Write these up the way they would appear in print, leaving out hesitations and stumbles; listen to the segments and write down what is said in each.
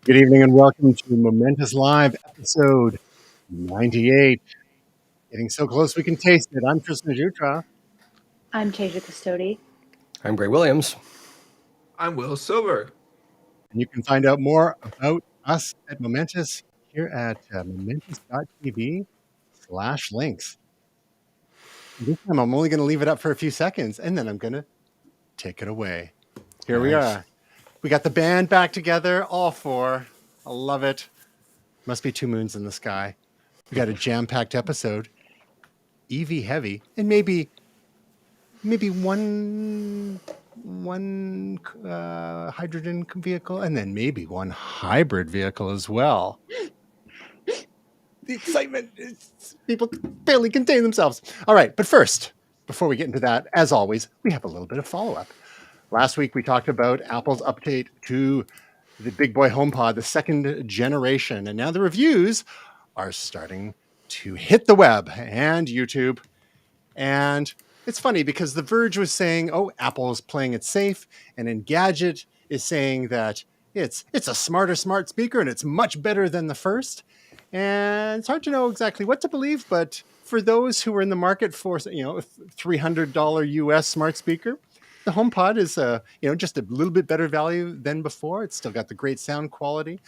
Good evening and welcome to Momentous Live episode 98. Getting so close we can taste it. I'm Tristan Jutra. I'm Tasia Custodi. I'm Gray Williams. I'm Will Silver. And you can find out more about us at Momentous here at momentous.tv/links. This time I'm only going to leave it up for a few seconds and then I'm going to take it away. Here we are. We got the band back together, all four. I love it. Must be two moons in the sky. We got a jam-packed episode. EV heavy, and maybe one hydrogen vehicle, and then maybe one hybrid vehicle as well. The excitement people barely contain themselves. All right, but first, before we get into that, as always, we have a little bit of follow-up. Last week we talked about Apple's update to the Big Boy HomePod, the second generation, and now the reviews are starting to hit the web and YouTube. And it's funny because The Verge was saying, oh, Apple is playing it safe. And Engadget is saying that it's a smarter smart speaker and it's much better than the first. And it's hard to know exactly what to believe. But for those who are in the market for, a $300 US smart speaker, the HomePod is, just a little bit better value than before. It's still got the great sound quality.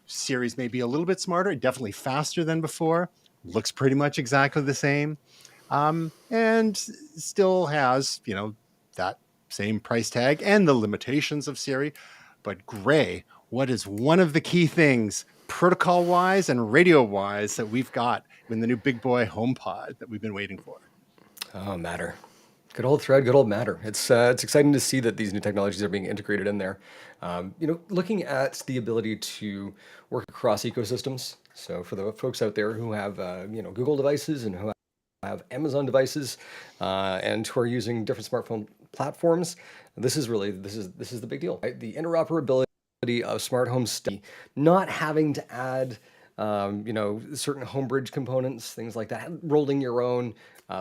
Series may be a little bit smarter, definitely faster than before. Looks pretty much exactly the same. And still has, that same price tag and the limitations of Siri. But Gray, what is one of the key things, protocol-wise and radio-wise, that we've got in the new Big Boy HomePod that we've been waiting for? Oh, Matter. Good old Thread, good old Matter. It's exciting to see that these new technologies are being integrated in there. Looking at the ability to work across ecosystems. So for the folks out there who have, Google devices and who have Amazon devices and who are using different smartphone platforms, this is the big deal. Right? The interoperability of smart home stuff, not having to add certain homebridge components, things like that, rolling your own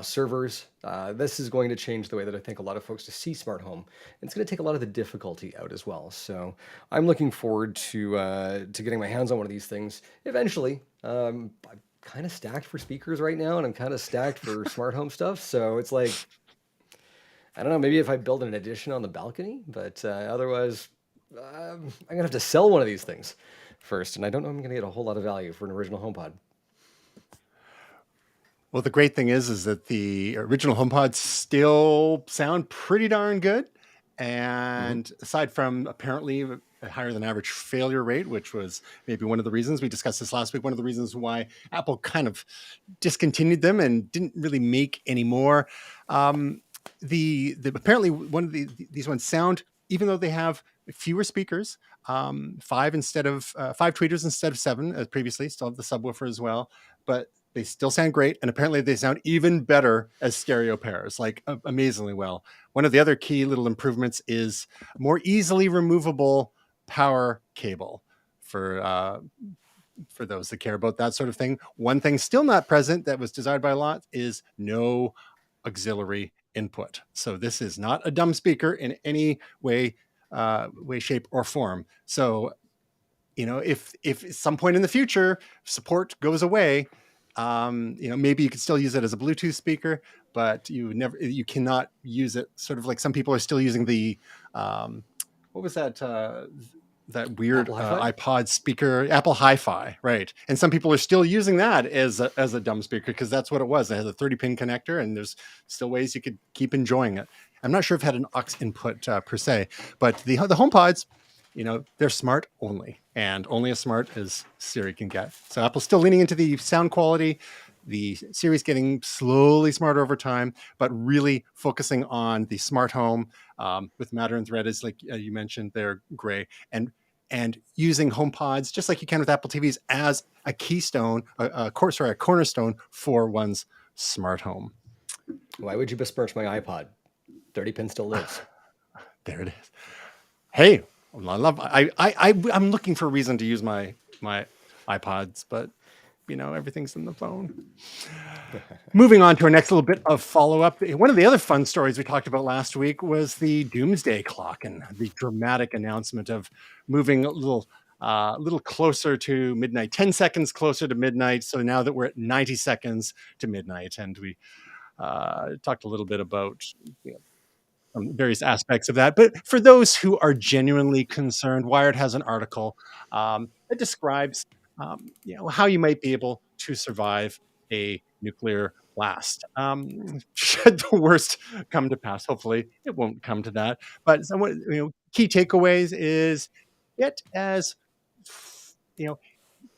servers. This is going to change the way that I think a lot of folks to see smart home. It's going to take a lot of the difficulty out as well. So I'm looking forward to getting my hands on one of these things eventually. I'm kind of stacked for speakers right now, and I'm kind of stacked for smart home stuff. So it's like, I don't know, maybe if I build an addition on the balcony, but otherwise, I'm gonna have to sell one of these things first, and I don't know if I'm gonna get a whole lot of value for an original HomePod. Well, the great thing is that the original HomePods still sound pretty darn good. And aside from apparently a higher than average failure rate, which was maybe one of the reasons we discussed this last week, one of the reasons why Apple kind of discontinued them and didn't really make any more. Apparently one of these ones sound, even though they have fewer speakers, five tweeters instead of seven as previously, still have the subwoofer as well, but they still sound great, and apparently they sound even better as stereo pairs, like amazingly well. One of the other key little improvements is more easily removable power cable for those that care about that sort of thing. One thing still not present that was desired by a lot is no auxiliary input. So this is not a dumb speaker in any way, shape, or form. So, if at some point in the future support goes away, maybe you could still use it as a Bluetooth speaker, but you cannot use it sort of like some people are still using the, what was that weird iPod speaker, Apple Hi-Fi, right? And some people are still using that as a dumb speaker because that's what it was. It has a 30-pin connector, and there's still ways you could keep enjoying it. I'm not sure if it had an aux input per se, but the HomePods, they're smart only, and only as smart as Siri can get. So Apple's still leaning into the sound quality. The Siri's getting slowly smarter over time, but really focusing on the smart home with Matter and Thread, as like you mentioned there, Gray, and using HomePods just like you can with Apple TVs as a keystone, a cornerstone for one's smart home. Why would you besmirch my iPod? 30-pin still lives. There it is. Hey. I'm looking for a reason to use my iPods, but everything's in the phone. Moving on to our next little bit of follow-up. One of the other fun stories we talked about last week was the Doomsday Clock and the dramatic announcement of moving a little a little closer to midnight, 10 seconds closer to midnight. So now that we're at 90 seconds to midnight, and we talked a little bit about various aspects of that. But for those who are genuinely concerned, Wired has an article that describes how you might be able to survive a nuclear blast. Should the worst come to pass, hopefully it won't come to that. But key takeaways is get as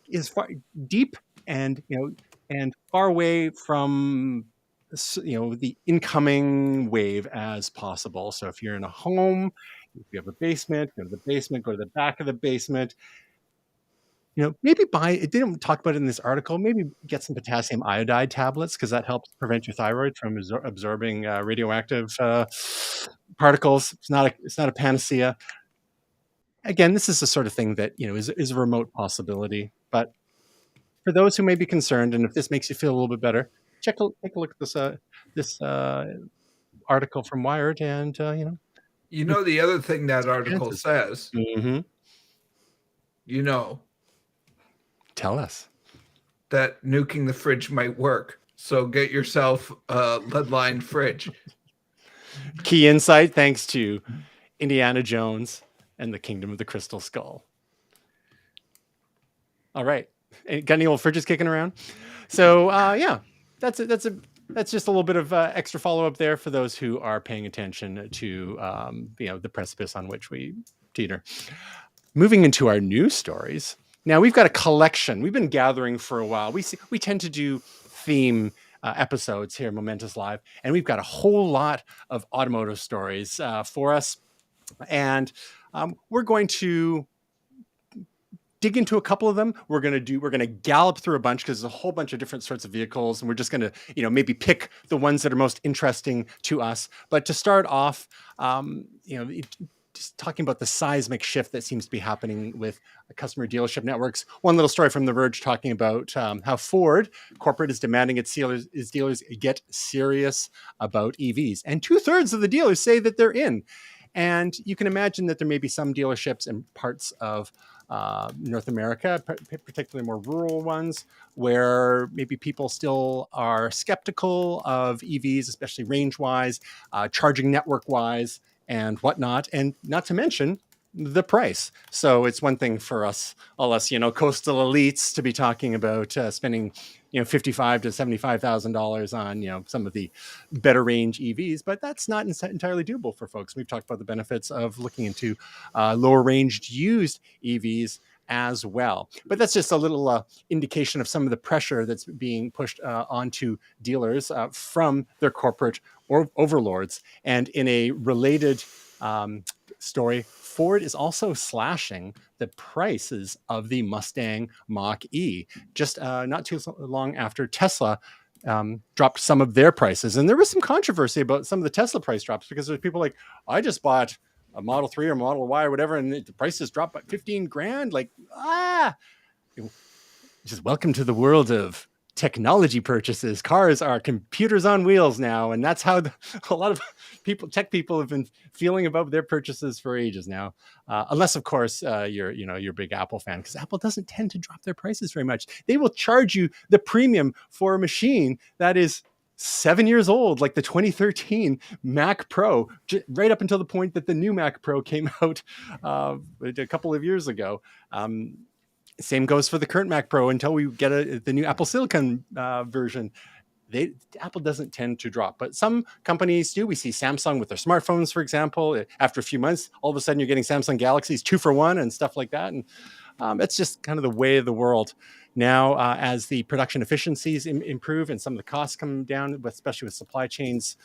is far deep and and far away from the incoming wave as possible. So if you're in a home, if you have a basement, go to the basement, go to the back of the basement. Maybe it didn't talk about it in this article. Maybe get some potassium iodide tablets because that helps prevent your thyroid from absorbing radioactive particles. It's not a panacea. Again, this is the sort of thing that is a remote possibility. But for those who may be concerned, and if this makes you feel a little bit better, take a look at this article from Wired, and the other thing that article says. Mm-hmm. Tell us that nuking the fridge might work. So get yourself a lead-lined fridge. Key insight, thanks to Indiana Jones and the Kingdom of the Crystal Skull. All right. Got any old fridges kicking around? So that's just a little bit of extra follow-up there for those who are paying attention to the precipice on which we teeter. Moving into our news stories. Now we've got a collection. We've been gathering for a while. We tend to do theme episodes here, Momentous Live, and we've got a whole lot of automotive stories for us. And we're going to dig into a couple of them. We're going to gallop through a bunch because there's a whole bunch of different sorts of vehicles, and we're just going to, maybe pick the ones that are most interesting to us. But to start off, just talking about the seismic shift that seems to be happening with customer dealership networks. One little story from The Verge talking about how Ford corporate is demanding its dealers get serious about EVs. And 2/3 of the dealers say that they're in. And you can imagine that there may be some dealerships in parts of North America, particularly more rural ones, where maybe people still are skeptical of EVs, especially range-wise, charging network-wise, and whatnot, and not to mention the price. So it's one thing for all us, coastal elites to be talking about spending, $55,000 to $75,000 on, some of the better range EVs, but that's not entirely doable for folks. We've talked about the benefits of looking into lower ranged used EVs as well. But that's just a little indication of some of the pressure that's being pushed onto dealers from their corporate overlords. And in a related story, Ford is also slashing the prices of the Mustang Mach-E, just not too long after Tesla dropped some of their prices. And there was some controversy about some of the Tesla price drops because there's people like, I just bought a Model 3 or Model Y or whatever, and the prices dropped by 15 grand. Like, just welcome to the world of technology purchases. Cars are computers on wheels now, and that's how a lot of tech people have been feeling about their purchases for ages now. Unless, of course, you're a big Apple fan, because Apple doesn't tend to drop their prices very much. They will charge you the premium for a machine that is 7 years old, like the 2013 Mac Pro, right up until the point that the new Mac Pro came out a couple of years ago. Same goes for the current Mac Pro until we get the new Apple Silicon version. Apple doesn't tend to drop, but some companies do. We see Samsung with their smartphones, for example. After a few months, all of a sudden you're getting Samsung Galaxies 2 for 1 and stuff like that. And it's just kind of the way of the world now. As the production efficiencies improve and some of the costs come down, especially with supply chains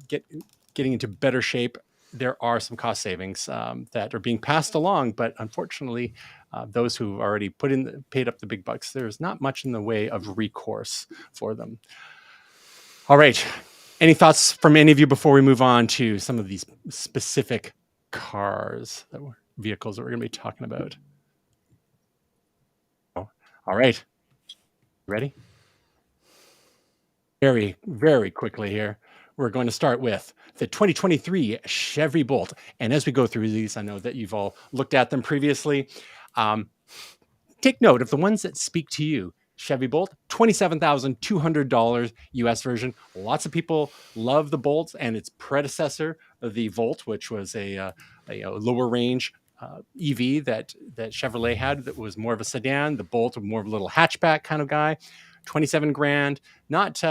getting into better shape, there are some cost savings that are being passed along. But unfortunately, those who've already paid up the big bucks, there's not much in the way of recourse for them. All right. Any thoughts from any of you before we move on to some of these specific vehicles that we're going to be talking about? Oh, all right. Ready? Very, very quickly here. we're going to start with the 2023 Chevy Bolt. And as we go through these, I know that you've all looked at them previously. Take note of the ones that speak to you. Chevy Bolt, $27,200 US version. Lots of people love the Bolt and its predecessor, the Volt, which was a lower range EV that Chevrolet had that was more of a sedan. The Bolt, more of a little hatchback kind of guy. 27 grand, not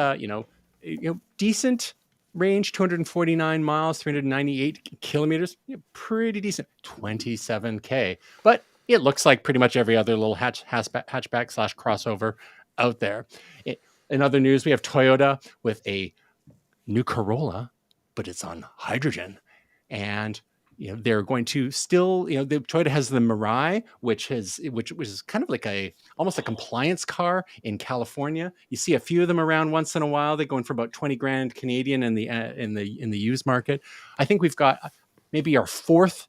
decent range, 249 miles, 398 kilometers, pretty decent, 27K. But it looks like pretty much every other little hatchback slash crossover out there. In other news, we have Toyota with a new Corolla, but it's on hydrogen. And they're going to still, the Toyota has the Mirai, which is kind of like almost a compliance car in California. You see a few of them around once in a while. They're going for about 20 grand Canadian in the used market. I think we've got maybe our fourth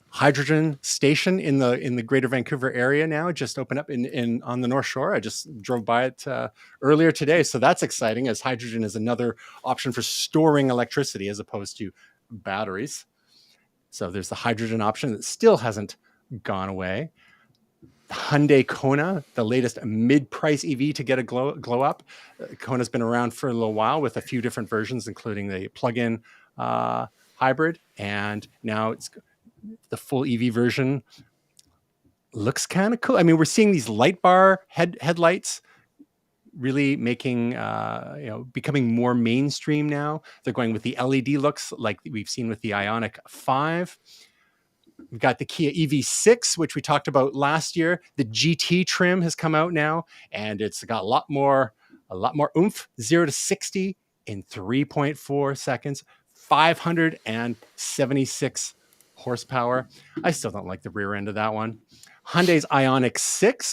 hydrogen station in the Greater Vancouver area now. It just opened up on the North Shore. I just drove by it earlier today, so that's exciting, as hydrogen is another option for storing electricity as opposed to batteries. So there's the hydrogen option that still hasn't gone away. The Hyundai Kona, the latest mid-price EV to get a glow up. Kona's been around for a little while with a few different versions, including the plug-in hybrid, and now it's the full EV version. Looks kind of cool. I mean, we're seeing these light bar headlights really making, becoming more mainstream now. They're going with the LED looks like we've seen with the Ioniq 5. We've got the Kia EV6, which we talked about last year. The GT trim has come out now, and it's got a lot more oomph. 0 to 60 in 3.4 seconds. 576 horsepower. I still don't like the rear end of that one. Hyundai's Ioniq 6,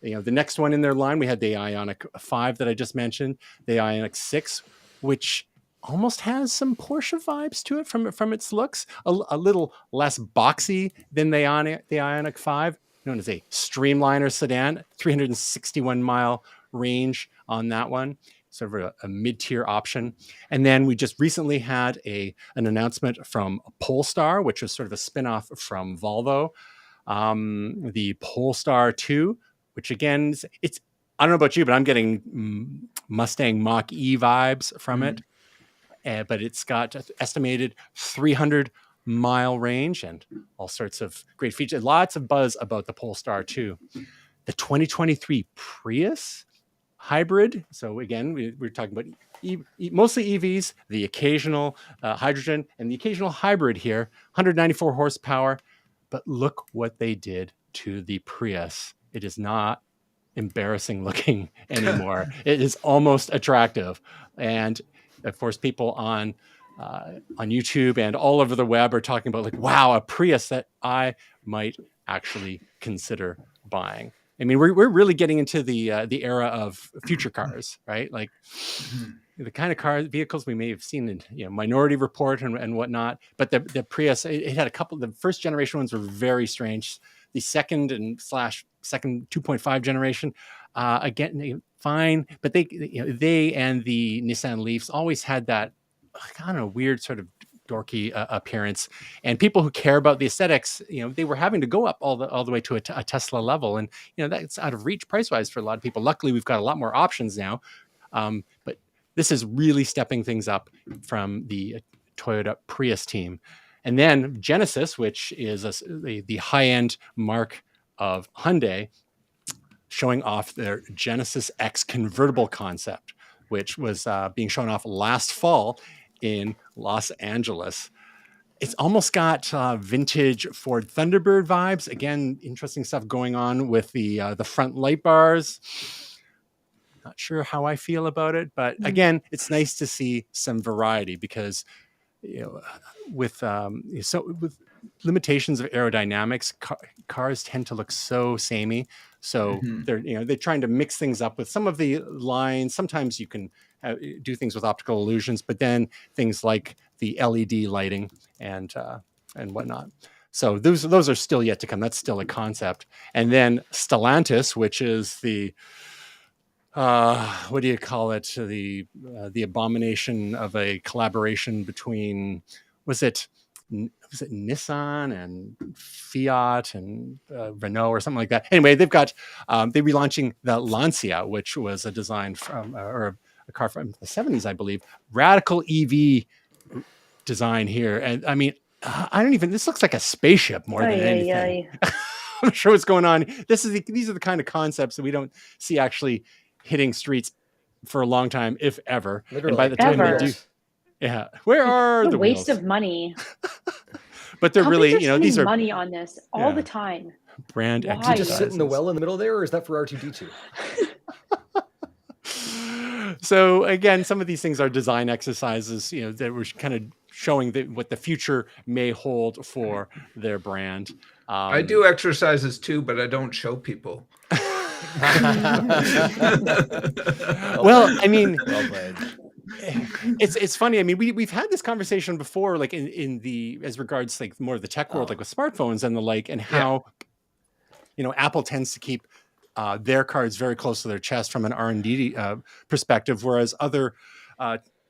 the next one in their line, we had the Ioniq 5 that I just mentioned, the Ioniq 6, which almost has some Porsche vibes to it from its looks, a little less boxy than the Ioniq 5, known as a streamliner sedan, 361 mile range on that one. Sort of a mid-tier option. And then we just recently had an announcement from Polestar, which was sort of a spin-off from Volvo. The Polestar 2, which again, I don't know about you, but I'm getting Mustang Mach-E vibes from it. But it's got estimated 300 mile range and all sorts of great features. Lots of buzz about the Polestar 2. The 2023 Prius hybrid. So again, we're talking about mostly EVs, the occasional hydrogen, and the occasional hybrid here, 194 horsepower. But look what they did to the Prius. It is not embarrassing looking anymore. It is almost attractive. And of course, people on YouTube and all over the web are talking about, like, wow, a Prius that I might actually consider buying. I mean, we're really getting into the era of future cars, right? Like the kind of vehicles we may have seen in Minority Report and whatnot. But the Prius, it had a couple. The first generation ones were very strange. The second and second 2.5 generation, again, fine. But they and the Nissan Leafs always had that kind of weird sort of dorky appearance, and people who care about the aesthetics, they were having to go up all the way to a Tesla level, and that's out of reach price wise for a lot of people. Luckily, we've got a lot more options now, but this is really stepping things up from the Toyota Prius team. And then Genesis, which is the high end mark of Hyundai, showing off their Genesis X convertible concept, which was being shown off last fall in Los Angeles. It's almost got vintage Ford Thunderbird vibes. Again, interesting stuff going on with the front light bars. Not sure how I feel about it, but again, it's nice to see some variety, because with limitations of aerodynamics, cars tend to look so samey. So they're trying to mix things up with some of the lines. Sometimes you can do things with optical illusions, but then things like the LED lighting and whatnot. So those are still yet to come. That's still a concept. And then Stellantis, which is the what do you call it? The abomination of a collaboration between was it Nissan and Fiat and Renault or something like that. Anyway, they're relaunching the Lancia, which was a design from or a car from the 70s, I believe. Radical EV design here, and I mean, I don't even. This looks like a spaceship more than anything. I'm not sure what's going on. These are the kind of concepts that we don't see actually hitting streets for a long time, if ever. Literally. And by the time Ever. they do, yeah, where are What the a waste wheels? of money. But they're Companies really, are spending these are money on this all Yeah. the time. brand Why? Did you just sit in the exercises. well in the middle there, or is that for R2D2? So again, some of these things are design exercises, that were kind of showing what the future may hold for their brand. I do exercises too, but I don't show people. Well, I mean, Well played. it's funny. I mean, we've had this conversation before, like in the as regards like more of the tech world, like with smartphones and the like, and how Apple tends to keep their cards very close to their chest from an R&D perspective, whereas other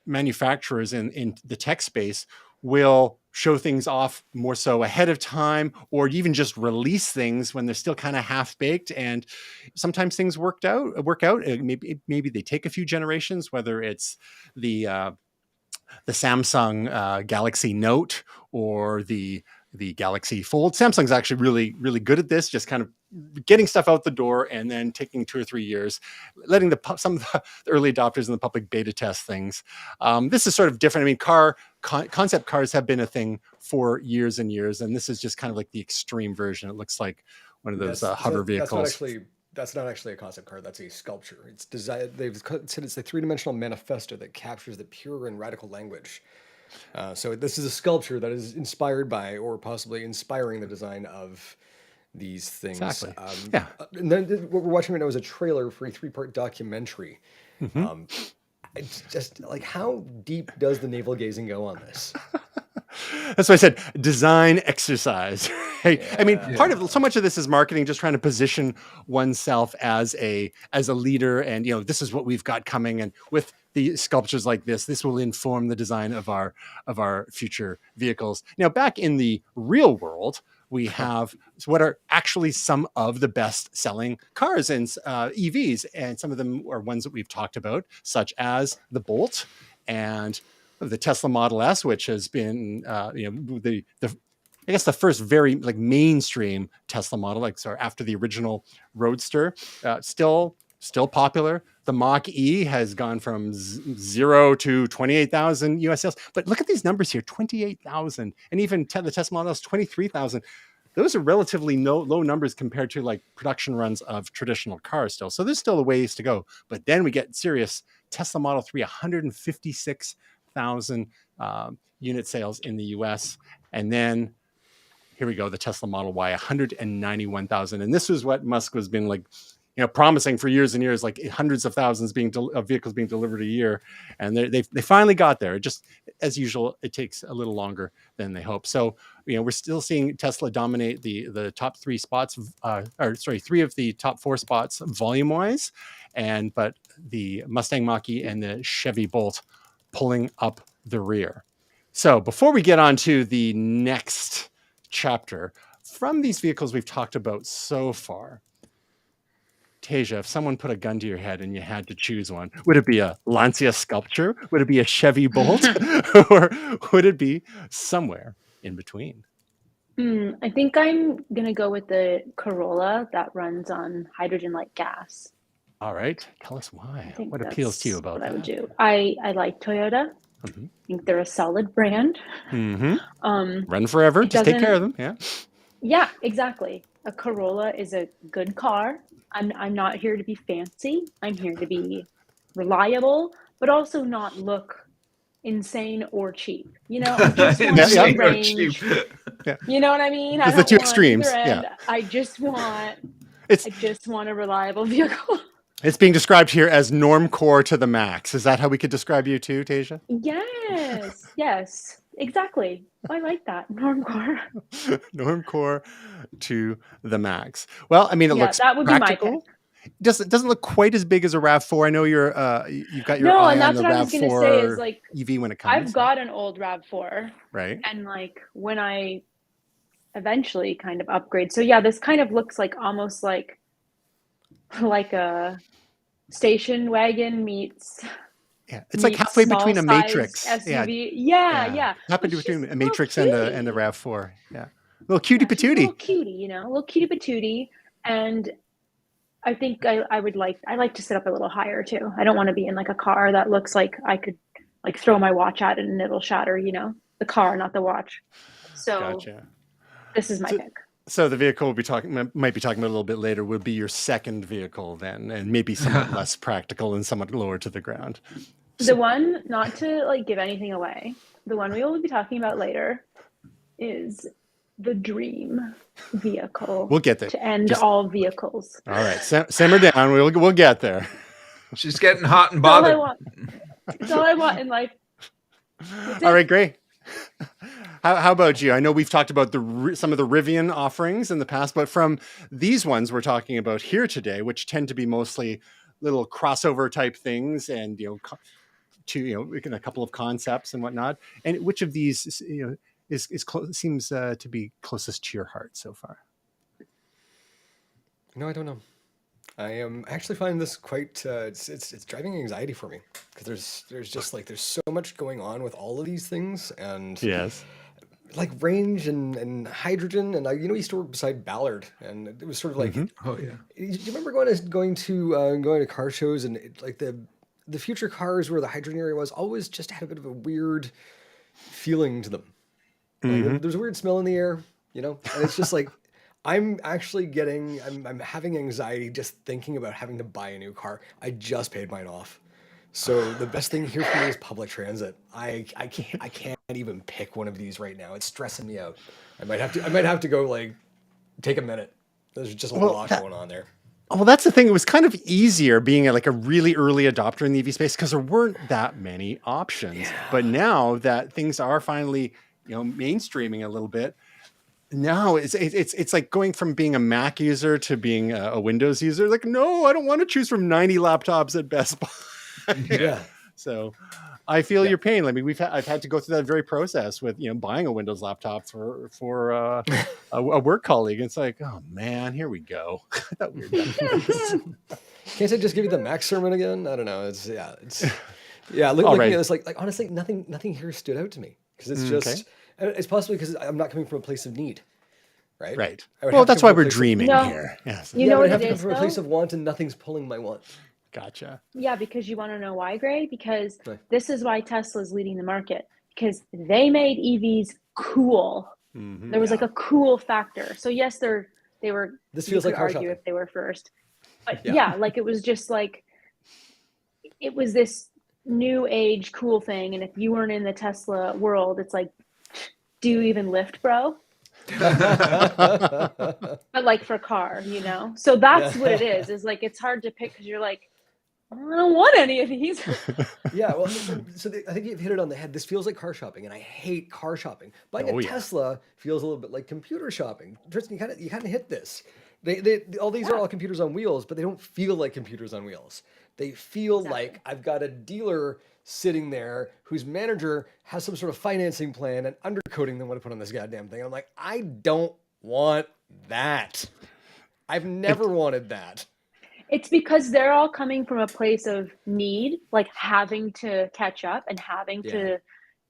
manufacturers in the tech space will show things off more so ahead of time, or even just release things when they're still kind of half baked. And sometimes things work out. Maybe they take a few generations, whether it's the Samsung Galaxy Note or the Galaxy Fold. Samsung's actually really, really good at this, just kind of getting stuff out the door and then taking 2 or 3 years, letting some of the early adopters in the public beta test things. This is sort of different. I mean, concept cars have been a thing for years and years, and this is just kind of like the extreme version. It looks like one of those hover vehicles. That's not actually a concept car. That's a sculpture. It's designed. They've said it's a three-dimensional manifesto that captures the pure and radical language. So this is a sculpture that is inspired by, or possibly inspiring, the design of these things. Exactly. Yeah. And then what we're watching right now is a trailer for a 3-part documentary. Mm-hmm. It's just like, how deep does the navel gazing go on this? That's why I said design exercise. Right? I mean, so much of this is marketing, just trying to position oneself as a leader, and this is what we've got coming. And with the sculptures like this will inform the design of our future vehicles. Now, back in the real world, we have what are actually some of the best-selling cars and EVs, and some of them are ones that we've talked about, such as the Bolt and the Tesla Model S, which has been, I guess the first very like mainstream Tesla model, after the original Roadster, still popular. The Mach-E has gone from 0 to 28,000 US sales. But look at these numbers here, 28,000. And even the Tesla Model S, 23,000. Those are relatively low numbers compared to like production runs of traditional cars still. So there's still a ways to go. But then we get serious. Tesla Model 3, 156,000 unit sales in the US. And then here we go, the Tesla Model Y, 191,000. And this is what Musk has been like, promising for years and years, like hundreds of thousands of vehicles being delivered a year. And they finally got there. Just as usual, it takes a little longer than they hope. So, we're still seeing Tesla dominate the top 3 spots, 3 of the top 4 spots volume wise. But the Mustang Mach-E and the Chevy Bolt pulling up the rear. So before we get on to the next chapter, from these vehicles we've talked about so far, Tasia, if someone put a gun to your head and you had to choose one, would it be a Lancia Sculpture? Would it be a Chevy Bolt? Or would it be somewhere in between? I think I'm going to go with the Corolla that runs on hydrogen-like gas. All right. Tell us why. I think What appeals to you that's about what that? I would do. I like Toyota. Mm-hmm. I think they're a solid brand. Mm-hmm. Run forever. Just take care of them. Yeah. Yeah, exactly. A Corolla is a good car. I'm not here to be fancy. I'm here to be reliable, but also not look insane or cheap. I just want Insane or range. cheap. Yeah. You know what I mean? There's the two extremes. Yeah. I just want a reliable vehicle. It's being described here as normcore to the max. Is that how we could describe you too, Tasia? Yes, exactly. I like that, normcore. Normcore to the max. Well, I mean, it looks that would practical. be my pick. Doesn't look quite as big as a RAV4. I know you've got your No, eye and on that's the what I was gonna say is RAV4 like EV when it I've comes, got an old RAV4, right? and like when I eventually kind of upgrade, so yeah, this kind of looks like almost like a station wagon Yeah, it's like halfway small between a sized Matrix. Yeah, SUV. Yeah, yeah, yeah, halfway but she's between a a little Matrix and a cutie. RAV4. Yeah, little cutie Yeah, she's a little patootie. cutie, you know, a little cutie patootie, and I think I like to sit up a little higher too. I don't want to be in like a car that looks like I could like throw my watch at it and it'll shatter, you know, the car, not the watch. So Gotcha. this is my So, pick. so the vehicle might be talking about a little bit later would be your second vehicle then, and maybe somewhat less practical and somewhat lower to the ground. The one, not to like give anything away, the one we will be talking about later is the dream vehicle We'll get there. to end Just all vehicles. all right. Simmer down. We'll get there. She's getting hot and That's all I bothered. want. That's all I want in life. That's All it. right, great. How about you? I know we've talked about some of the Rivian offerings in the past, but from these ones we're talking about here today, which tend to be mostly little crossover type things, and in a couple of concepts and whatnot. And which of these seems to be closest to your heart so far? No, I don't know. I am actually finding this quite it's driving anxiety for me because there's so much going on with all of these things, and Yes. like range and hydrogen, and I used to work beside Ballard, and it was sort of like Oh yeah. do you remember going to car shows, and like the future cars where the hydrogen area was always just had a bit of a weird feeling to them. Like, there's a weird smell in the air, and it's just like I'm having anxiety just thinking about having to buy a new car. I just paid mine off. So the best thing here for me is public transit. I can't even pick one of these right now. It's stressing me out. I might have to go like take a minute. There's just a lot going on there. Well, that's the thing. It was kind of easier being like a really early adopter in the EV space because there weren't that many options. Yeah. But now that things are finally, mainstreaming a little bit, now it's like going from being a Mac user to being a Windows user. Like, no, I don't want to choose from 90 laptops at Best Buy. Yeah. So I feel your pain. I mean, I've had to go through that very process with buying a Windows laptop for a work colleague. It's like, oh man, here we go. I thought we were done with this. Can't I just give you the Mac sermon again? I don't know. It's looking right. at this like honestly, nothing here stood out to me because it's just it's possibly because I'm not coming from a place of need, right? Right. I would Well, have to that's come why from a we're place of- dreaming No. here. Yes. You Yeah, know but I what have it to come is from a place though? of want, and nothing's pulling my want. Gotcha. Yeah, because you want to know why, Gray? Because Right. this is why Tesla's leading the market. Because they made EVs cool. Mhm. There was like a cool factor. So yes, they were. This You feels like could car argue shopping. if they were first, but Yeah. yeah, like it was just like it was this new age cool thing. And if you weren't in the Tesla world, it's like, do you even lift, bro? But like for car, So that's what it is. Is like it's hard to pick because you're like, I don't want any of these. Yeah, well, I think you've hit it on the head. This feels like car shopping, and I hate car shopping. Buying Oh, a yeah. Tesla feels a little bit like computer shopping. Tristan, you kind of hit this. All these are all computers on wheels, but they don't feel like computers on wheels. They feel like I've got a dealer sitting there whose manager has some sort of financing plan and undercoating them what to put on this goddamn thing. And I'm like, I don't want that. I've never wanted that. It's because they're all coming from a place of need, like having to catch up and having to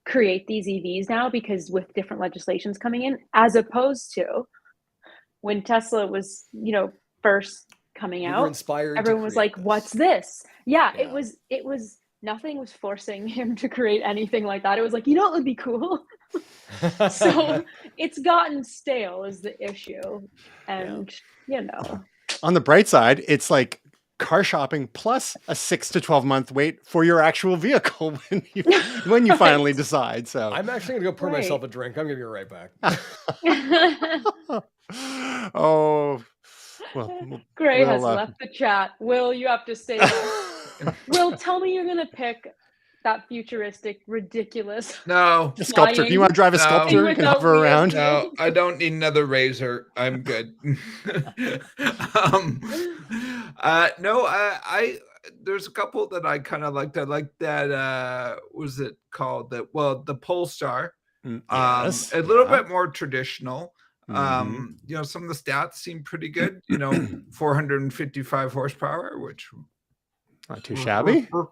create these EVs now because with different legislations coming in, as opposed to when Tesla was, first coming We were out, inspired to everyone was create like, this. what's this? Yeah, Yeah. it was nothing was forcing him to create anything like that. It was like, what would be cool? So it's gotten stale is the issue. And, On the bright side, it's like car shopping plus a 6 to 12 month wait for your actual vehicle when you finally decide. So I'm actually gonna go pour Right. myself a drink. I'm gonna be right back. oh, well, Gray has we'll, left the chat. Will, you have to stay there. Will, tell me you're going to pick that futuristic, ridiculous No, A sculptor. Do you want to drive a No. sculptor? You can Without hover wheels. around. no, I don't need another razor. I'm good. um, no, I there's a couple that I kind of liked. I liked that. What was it called? The Polestar. Yes. A little yeah. bit more traditional. Mhm. You know, some of the stats seem pretty good. You know, 455 horsepower, which Not too shabby. You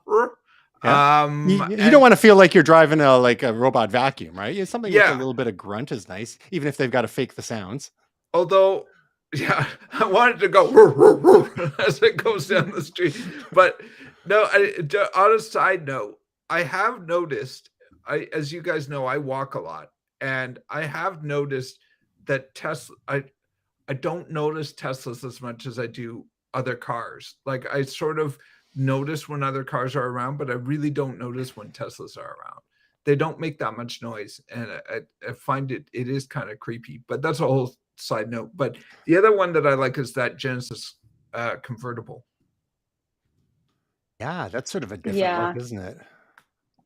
and- don't want to feel like you're driving a robot vacuum, right? Something with a Yeah. little bit of grunt is nice, even if they've got to fake the sounds. although, yeah, I wanted to go as it goes down the street, but no. On a side note, I have noticed. As you guys know, I walk a lot, and I have noticed that Tesla. I don't notice Teslas as much as I do other cars. Like I sort of notice when other cars are around, but I really don't notice when Teslas are around. They don't make that much noise, and I find it is kind of creepy. But that's a whole side note. But the other one that I like is that Genesis convertible. Yeah, that's sort of a different Yeah. look, isn't it?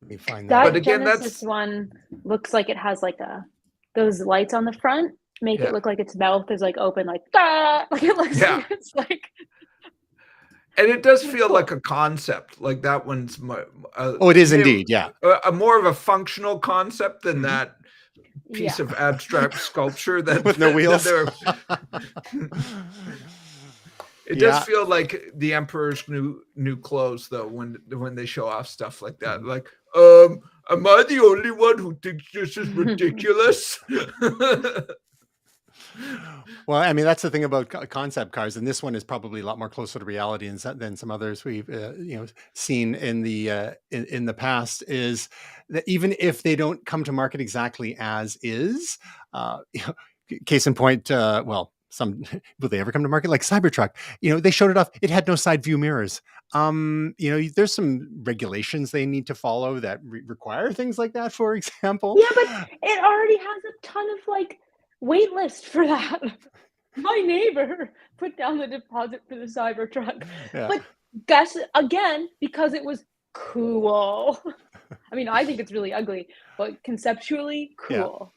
Let me find That that. But again, Genesis that's one looks like it has like those lights on the front make Yeah. it look like its mouth is like open, like ah! Like it looks Yeah. like it's like. and it does It's feel cool. like a concept. Like that one's Oh, it is indeed. Yeah. a more of a functional concept than Mhm. that piece Yeah. of abstract sculpture that With no that wheels. It Yeah. does feel like the emperor's new clothes, though, when they show off stuff like that. Like, am I the only one who thinks this is ridiculous? Well, I mean, that's the thing about concept cars, and this one is probably a lot more closer to reality than some others we've seen in the past. Is that even if they don't come to market exactly as is, case in point, some will they ever come to market like Cybertruck? They showed it off. It had no side view mirrors. There's some regulations they need to follow that require things like that, for example. Yeah, but it already has a ton of like wait list for that. My neighbor put down the deposit for the Cybertruck. Yeah. But guess again, because it was cool. I mean, I think it's really ugly, but conceptually cool.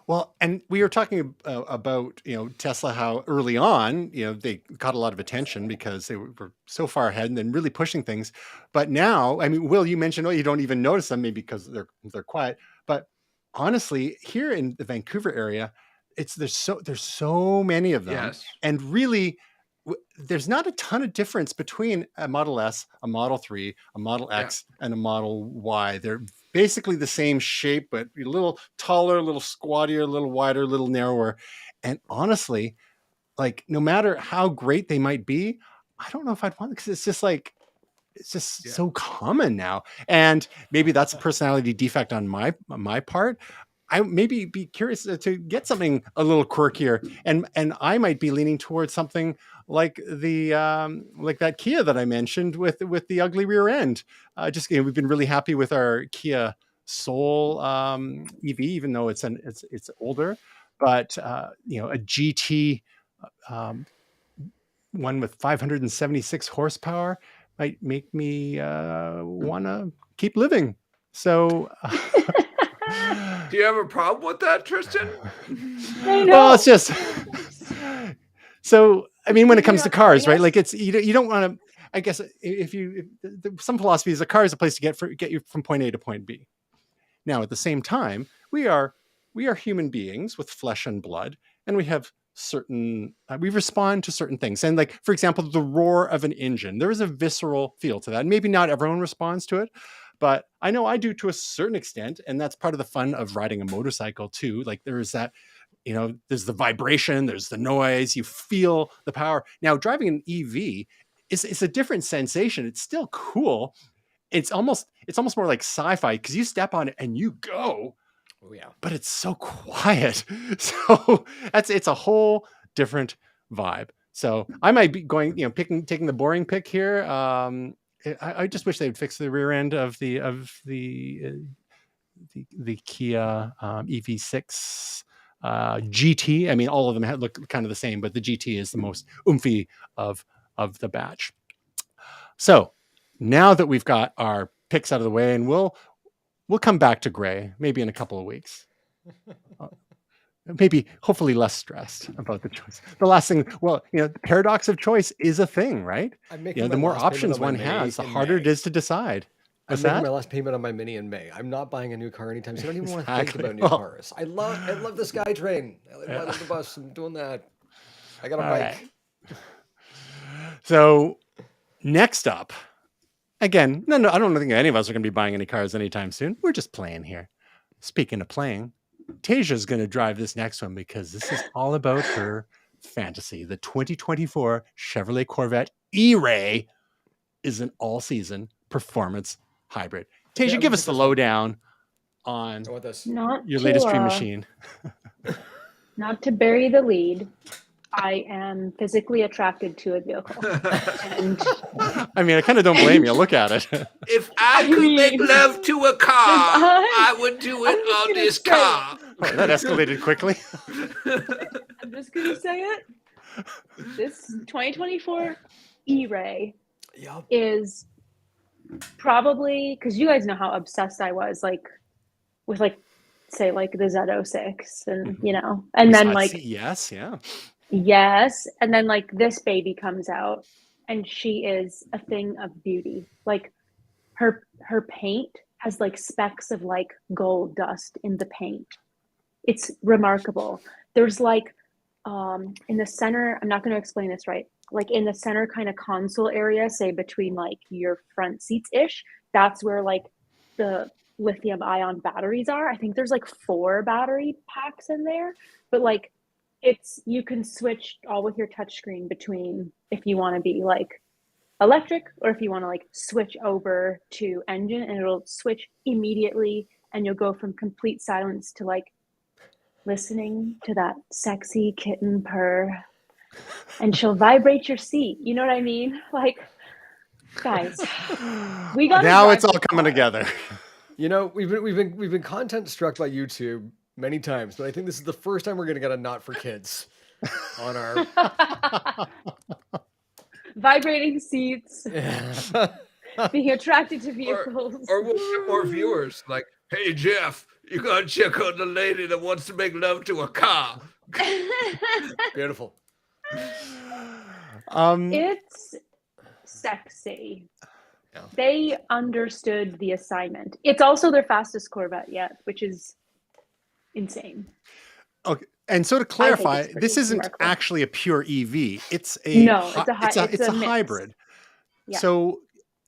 Well, and we were talking about Tesla, how early on they caught a lot of attention because they were so far ahead and then really pushing things. But now, I mean, Will, you mentioned you don't even notice them, maybe because they're quiet. But honestly, here in the Vancouver area, there's so many of them, Yes. and really. There's not a ton of difference between a Model S, a Model 3, a Model X, and a Model Y. They're basically the same shape, but a little taller, a little squattier, a little wider, a little narrower. And honestly, like no matter how great they might be, I don't know if I'd want it because it's just so common now. And maybe that's a personality defect on my part. I maybe be curious to get something a little quirkier, and I might be leaning towards something like that Kia that I mentioned with the ugly rear end. We've been really happy with our Kia Soul EV, even though it's older, but a GT one with 576 horsepower might make me want to keep living. So. Do you have a problem with that, Tristan? I know. Well, it's just so. I mean, when it comes to You're not cars, telling right? Like us? you don't want to. I guess if some philosophy is a car is a place to get you from point A to point B. Now, at the same time, we are human beings with flesh and blood, and we have certain we respond to certain things. And like, for example, the roar of an engine, there is a visceral feel to that. And maybe not everyone responds to it, but I know I do to a certain extent, and that's part of the fun of riding a motorcycle too. Like there is that, there's the vibration, there's the noise, you feel the power. Now, driving an EV is a different sensation. It's still cool. It's almost more like sci-fi because you step on it and you go. Oh yeah. But it's so quiet. So it's a whole different vibe. So I might be going, taking the boring pick here. I just wish they would fix the rear end of the Kia EV6 GT. I mean, all of them look kind of the same, but the GT is the most oomphy of the batch. So now that we've got our picks out of the way, and we'll come back to gray maybe in a couple of weeks. Maybe, hopefully, less stressed about the choice. The last thing, well, the paradox of choice is a thing, right? I'm making The my more last payment options on my one Mini has, the in harder it May. is to decide. I'm What's making that? my last payment on my Mini in May. I'm not buying a new car anytime soon. I don't even want to think Exactly. about new Well, cars. I love the SkyTrain. I Yeah. love the bus. I'm doing that. I got a All bike. right. So next up, again, no, I don't think any of us are going to be buying any cars anytime soon. We're just playing here. Speaking of playing, Tasia's going to drive this next one because this is all about her fantasy. The 2024 Chevrolet Corvette E-Ray is an all-season performance hybrid. Okay, Tasia, I'm give gonna us take the this one. lowdown on I want this. Not your to latest dream machine. not to bury the lead. I am physically attracted to a vehicle, and I mean, I kind of don't blame you. Look at it. If I I could make mean, love to a car, I would do I'm it just on gonna this say car. Oh, that escalated quickly. I'm just gonna say it. This 2024 E-Ray Yep. is probably, because you guys know how obsessed I was, with say the Z06, and and We then saw it at CES, yeah. yes, and then this baby comes out, and she is a thing of beauty. Her paint has specks of gold dust in the paint. It's remarkable. There's in the center, I'm not going to explain this right. In the center kind of console area, say between your front seats ish, that's where the lithium ion batteries are. I think there's 4 battery packs in there, but you can switch all with your touchscreen between if you want to be electric or if you want to switch over to engine, and it'll switch immediately, and you'll go from complete silence to listening to that sexy kitten purr, and she'll vibrate your seat. You know what I mean? Guys, we got now it's all coming together. We've been content struck by YouTube many times, but I think this is the first time we're going to get a not for kids on our vibrating seats, being attracted to vehicles. Or we'll get more viewers like, hey, Jeff, you got to check out the lady that wants to make love to a car. Beautiful. It's sexy. Yeah. They understood the assignment. It's also their fastest Corvette yet, which is insane. Okay. And so to clarify, this isn't remarkable. actually a pure EV. It's a hybrid. Yeah. So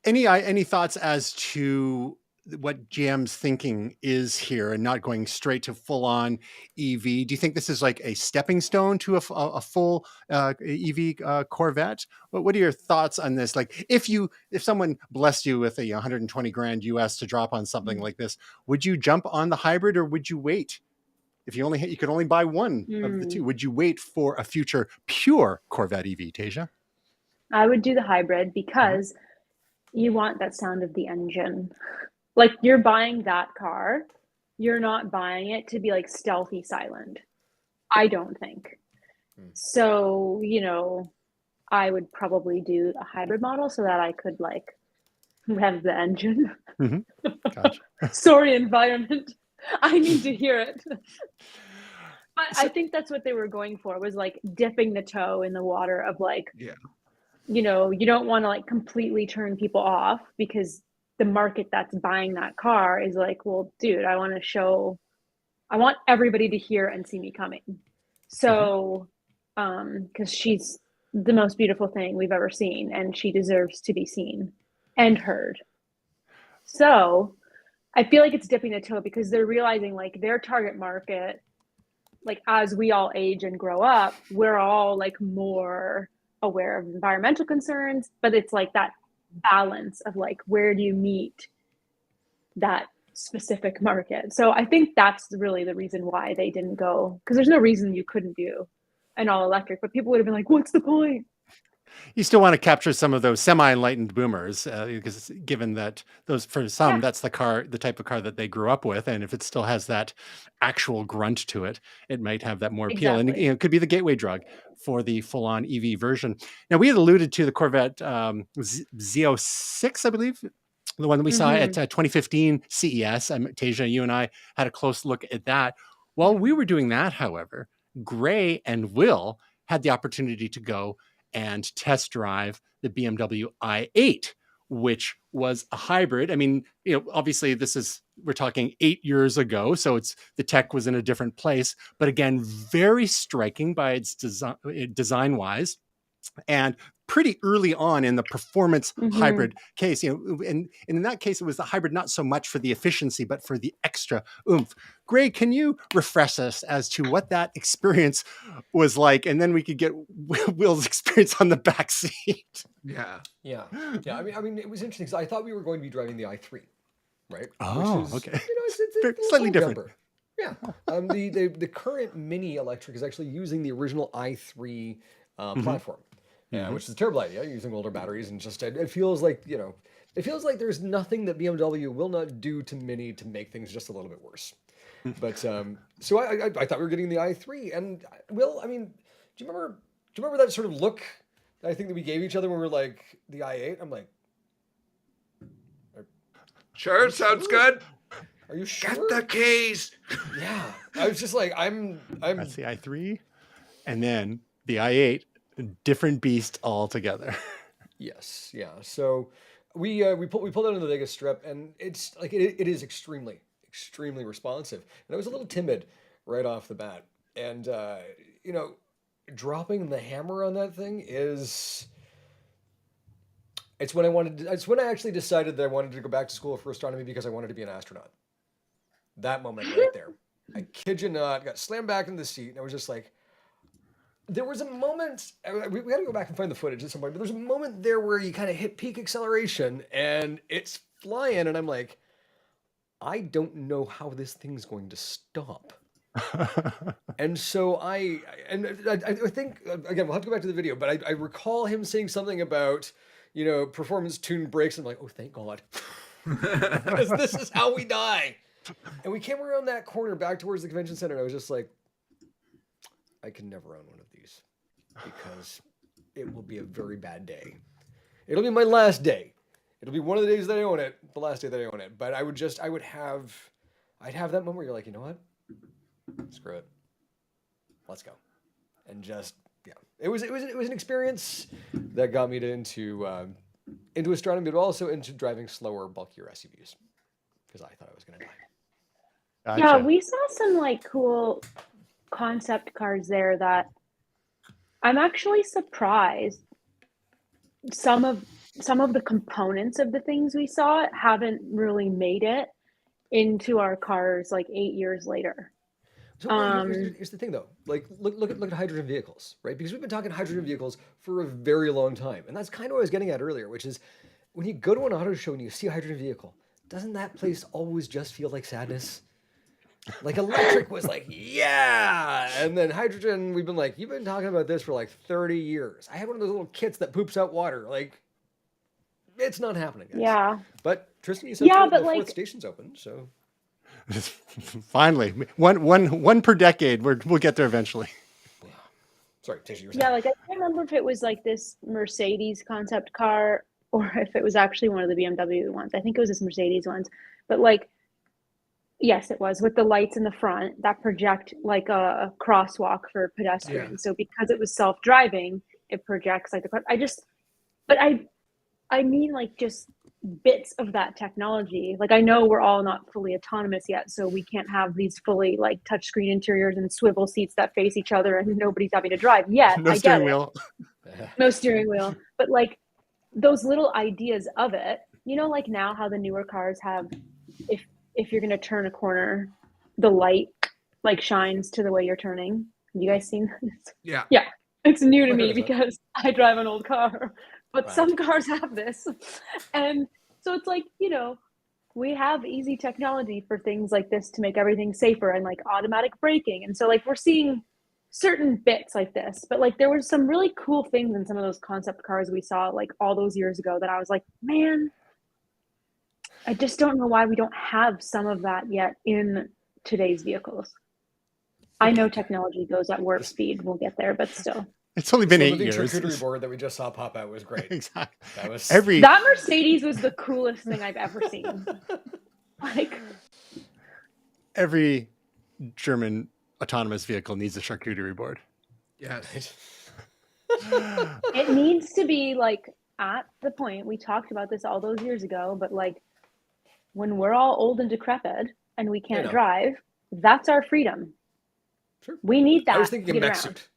any thoughts as to what GM's thinking is here and not going straight to full on EV? Do you think this is a stepping stone to a full EV Corvette? What are your thoughts on this? If someone blessed you with a 120 grand US to drop on something like this, would you jump on the hybrid or would you wait? If you could only buy one of the two, would you wait for a future pure Corvette EV, Tasia? I would do the hybrid because you want that sound of the engine. You're buying that car, you're not buying it to be stealthy silent. I don't think. So, I would probably do a hybrid model so that I could rev the engine. Gotcha. Sorry, environment. I need to hear it. But I think that's what they were going for, was dipping the toe in the water of you don't want to completely turn people off, because the market that's buying that car is well, dude, I want everybody to hear and see me coming. So, because she's the most beautiful thing we've ever seen, and she deserves to be seen and heard. So I feel it's dipping the toe, because they're realizing their target market, as we all age and grow up, we're all more aware of environmental concerns, but it's that balance of where do you meet that specific market. So I think that's really the reason why they didn't go, because there's no reason you couldn't do an all electric, but people would have been what's the point? You still want to capture some of those semi-enlightened boomers, because given that those, for some, that's the type of car that they grew up with, and if it still has that actual grunt to it, it might have that more appeal, and it could be the gateway drug for the full-on EV version. Now, we had alluded to the Corvette Z06, I believe, the one that we saw at Mhm. 2015 CES. Tasia, you and I had a close look at that. While we were doing that, however, Gray and Will had the opportunity to go and test drive the BMW i8, which was a hybrid. I mean, obviously we're talking 8 years ago, so the tech was in a different place, but again, very striking by its design wise, and pretty early on in the performance Mhm. hybrid case, and in that case, it was the hybrid not so much for the efficiency, but for the extra oomph. Greg, can you refresh us as to what that experience was like? And then we could get Will's experience on the back seat. Yeah. Yeah. Yeah. I mean, it was interesting because I thought we were going to be driving the i3, right? Which Oh, is, okay. it's a little Slightly different. jumper. Yeah. The current Mini electric is actually using the original i3 platform, which is a terrible idea, using older batteries, and just it feels like it feels like there's nothing that BMW will not do to Mini to make things just a little bit worse. But so I thought we were getting the i3, and Will, I mean, do you remember that sort of look I think that we gave each other when we were like the i8? I'm like, Sure, sounds good. are you sure? Get the keys. Yeah, I was just like, I'm. That's the i3, and then the i8, different beast altogether. Yes, yeah. So we pulled out on the Vegas Strip, and it's like it is extremely responsive. And I was a little timid right off the bat, and dropping the hammer on that thing is. It's when I actually decided that I wanted to go back to school for astronomy because I wanted to be an astronaut. That moment right there. I kid you not, got slammed back in the seat, and I was just like, there was a moment, we got to go back and find the footage at some point, but there's a moment there where you kind of hit peak acceleration and it's flying, and I'm like, I don't know how this thing's going to stop. And so I think, again, we'll have to go back to the video, but I recall him saying something about, performance tuned brakes. I'm like, oh, thank God. Because this is how we die. And we came around that corner back towards the convention center, and I was just like, I can never own one of these because it will be a very bad day. It'll be my last day. It'll be one of the days that I own it, the last day that I own it. But I'd have that moment where you're like, you know what? Screw it. Let's go. And just, yeah, it was an experience that got me into astronomy, but also into driving slower, bulkier SUVs because I thought I was going to die. Gotcha. Yeah, we saw some cool concept cars there that I'm actually surprised some of the components of the things we saw haven't really made it into our cars 8 years later. So here's the thing, though. Look at hydrogen vehicles, right? Because we've been talking hydrogen vehicles for a very long time, and that's kind of what I was getting at earlier, which is when you go to an auto show and you see a hydrogen vehicle, doesn't that place always just feel like sadness? Like electric was like, yeah, and then hydrogen, we've been like, you've been talking about this for 30 years. I had one of those little kits that poops out water. It's not happening, guys. Yeah. But Tristan, you said the fourth station's open, so. Finally, one per decade. We'll get there eventually. Yeah. Sorry, Tasia, you were saying. Yeah, I can't remember if it was this Mercedes concept car or if it was actually one of the BMW ones. I think it was this Mercedes ones, but yes, it was, with the lights in the front that project a crosswalk for pedestrians. Yeah. So because it was self-driving, it projects I mean just bits of that technology. I know we're all not fully autonomous yet, so we can't have these fully touchscreen interiors and swivel seats that face each other and nobody's having to drive yet. No steering wheel. No steering wheel. But those little ideas of it, now how the newer cars have, if you're going to turn a corner, the light shines to the way you're turning. Have you guys seen this? Yeah. Yeah. It's new to me because I drive an old car, but right. Some cars have this. And so it's we have easy technology for things like this to make everything safer and automatic braking. And so we're seeing certain bits like this, but there were some really cool things in some of those concept cars we saw all those years ago that I was like, man, I just don't know why we don't have some of that yet in today's vehicles. I know technology goes at warp speed. We'll get there, but still. It's only been This 8 limousine years. charcuterie board that we just saw pop out was great. Exactly. That was That Mercedes was the coolest thing I've ever seen. Like, every German autonomous vehicle needs a charcuterie board. Yes. it needs to be like at the point we talked about this all those years ago, but like when we're all old and decrepit and we can't know. drive, that's our freedom. Sure. We need that I was to thinking get mech around. suit.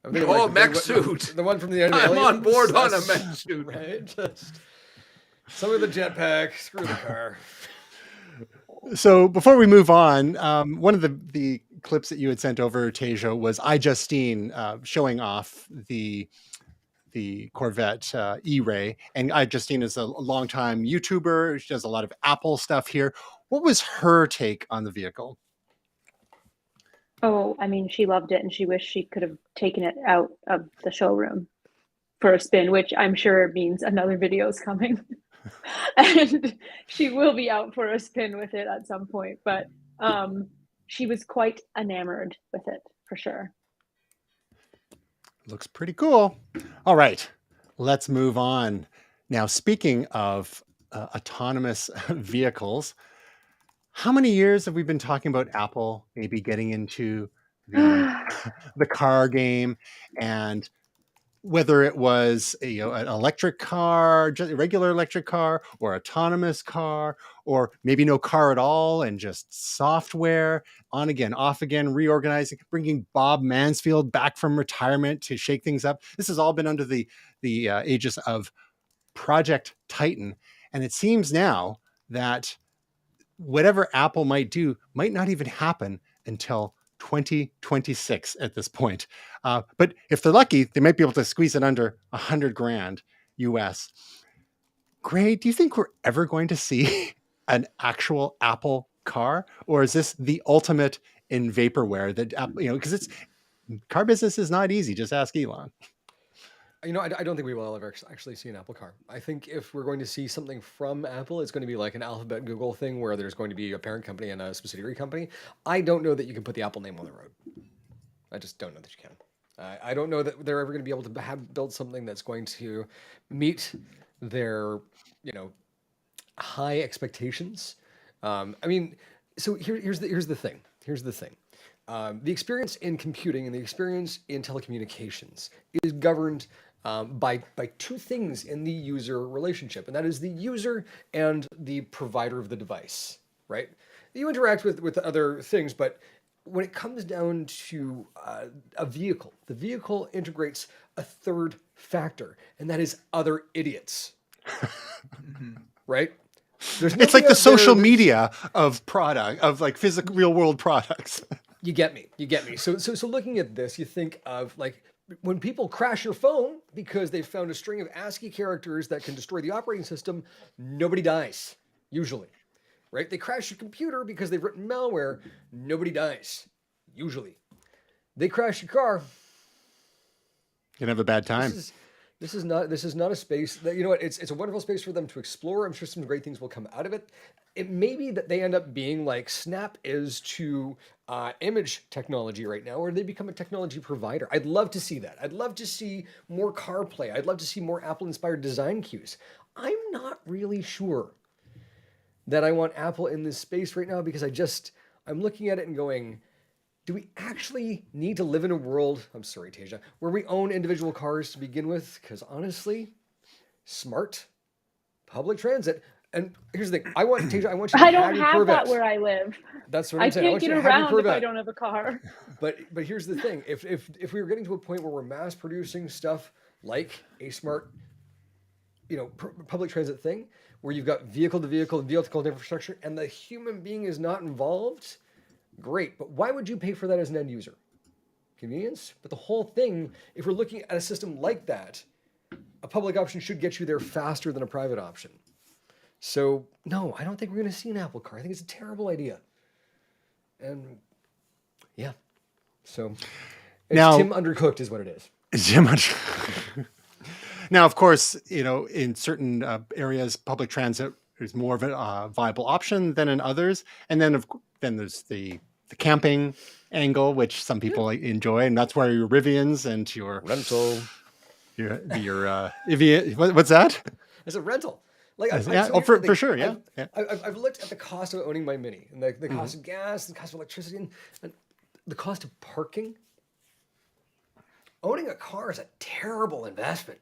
I'm thinking Oh, the mech one- suit. The one from the end of I'm Aliens. on board on a That's- mech suit. Right? Just some of the jetpack, screw the car. So before we move on, one of the clips that you had sent over, Tasia, was iJustine showing off the Corvette E-Ray. And iJustine is a longtime YouTuber. She does a lot of Apple stuff here. What was her take on the vehicle? Oh, I mean, she loved it and she wished she could have taken it out of the showroom for a spin, which I'm sure means another video is coming. And she will be out for a spin with it at some point. But she was quite enamored with it for sure. Looks pretty cool. All right, let's move on. Now, speaking of autonomous vehicles, how many years have we been talking about Apple maybe getting into the car game, and whether it was an electric car, just a regular electric car, or autonomous car, or maybe no car at all and just software, on again, off again, reorganizing, bringing Bob Mansfield back from retirement to shake things up. This has all been under the aegis of Project Titan. And it seems now that whatever Apple might do might not even happen until 2026 at this point. But if they're lucky, they might be able to squeeze it under $100,000 US. Gray, do you think we're ever going to see an actual Apple car? Or is this the ultimate in vaporware that, because car business is not easy. Just ask Elon. I don't think we will ever actually see an Apple car. I think if we're going to see something from Apple, it's going to be like an Alphabet Google thing where there's going to be a parent company and a subsidiary company. I don't know that you can put the Apple name on the road. I just don't know that you can. I don't know that they're ever going to be able to build something that's going to meet their, high expectations. So here's the thing. The experience in computing and the experience in telecommunications is governed by two things in the user relationship, and that is the user and the provider of the device, right? You interact with other things, but when it comes down to a vehicle, the vehicle integrates a third factor, and that is other idiots, right? It's like the social media of product, of like physical real world products. You get me. So looking at this, you think of like when people crash your phone because they found a string of ASCII characters that can destroy the operating system, nobody dies, usually, right? They crash your computer because they've written malware, nobody dies, usually. They crash your car. You can have a bad time. This is not a space that, it's a wonderful space for them to explore. I'm sure some great things will come out of it. It may be that they end up being like Snap is to image technology right now, or they become a technology provider. I'd love to see that. I'd love to see more CarPlay. I'd love to see more Apple-inspired design cues. I'm not really sure that I want Apple in this space right now because I'm looking at it and going, do we actually need to live in a world, I'm sorry, Tasia, where we own individual cars to begin with? Because honestly, smart public transit. And here's the thing, I want you to I have don't your have Corvette. that where I live. That's what I I'm saying. can't get around if I don't have a car. But here's the thing, if we were getting to a point where we're mass producing stuff like a smart, public transit thing, where you've got vehicle to vehicle infrastructure, and the human being is not involved, great. But why would you pay for that as an end user? Convenience? But the whole thing, if we're looking at a system like that, a public option should get you there faster than a private option. So, no, I don't think we're going to see an Apple car. I think it's a terrible idea. And, yeah. So, Now, Tim Undercooked is what it is. Now, of course, in certain areas, public transit is more of a viable option than in others. And then, then there's the the camping angle, which some people enjoy, and that's where your Rivians and your Rental. what's that? It's a rental. Like I Yeah, totally for like, sure, yeah. I've looked at the cost of owning my Mini and the cost of gas, the cost of electricity, and the cost of parking. Owning a car is a terrible investment.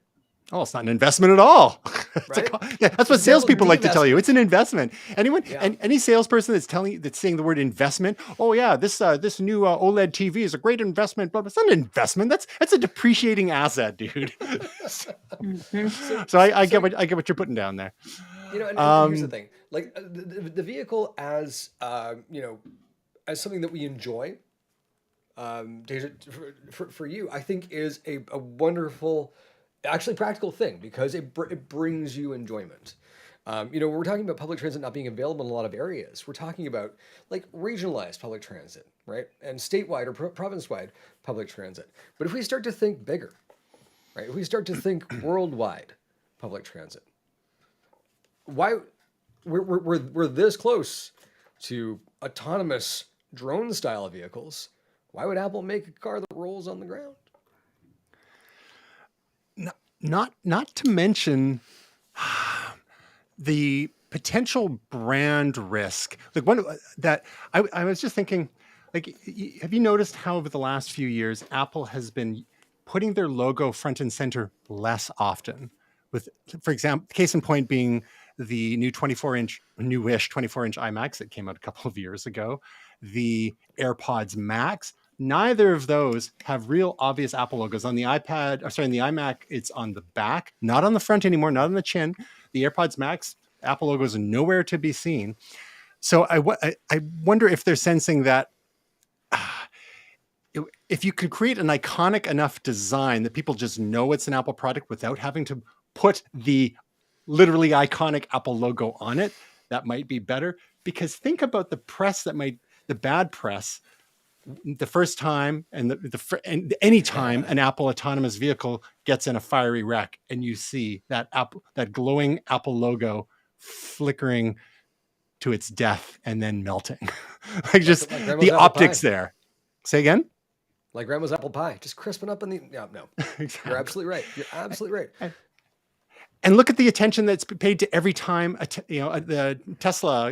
Oh, it's not an investment at all. Right? Yeah, that's what It's salespeople like to tell you. investment. It's an investment. Anyone, Yeah. and any salesperson that's saying the word investment. Oh yeah, this new OLED TV is a great investment, but it's not an investment. That's a depreciating asset, dude. So I get what you're putting down there. You know, and here's the thing: like the vehicle as as something that we enjoy. Tasia, for you, I think is a wonderful, actually practical thing because it brings you enjoyment. We're talking about public transit not being available in a lot of areas. We're talking about like regionalized public transit, right, and statewide or province-wide public transit. But if we start to think bigger, right, if we start to think worldwide public transit, why we're this close to autonomous drone-style vehicles? Why would Apple make a car that rolls on the ground? Not to mention the potential brand risk. Like one that I was just thinking, like, have you noticed how over the last few years Apple has been putting their logo front and center less often? With, for example, case in point being the new 24-inch, newish 24-inch iMacs that came out a couple of years ago, the AirPods Max. Neither of those have real obvious Apple logos. On the iPad, or sorry, on the iMac, it's on the back, not on the front anymore, not on the chin. The AirPods Max, Apple logos are nowhere to be seen. So I wonder if they're sensing that if you could create an iconic enough design that people just know it's an Apple product without having to put the literally iconic Apple logo on it, that might be better. Because think about the press the bad press, the first time and and any time an Apple autonomous vehicle gets in a fiery wreck and you see that glowing Apple logo flickering to its death and then melting. like just like the optics pie. there. Say again? Like grandma's apple pie, just crisping up in the no. Exactly. You're absolutely right. You're absolutely right. And look at the attention that's paid to every time the Tesla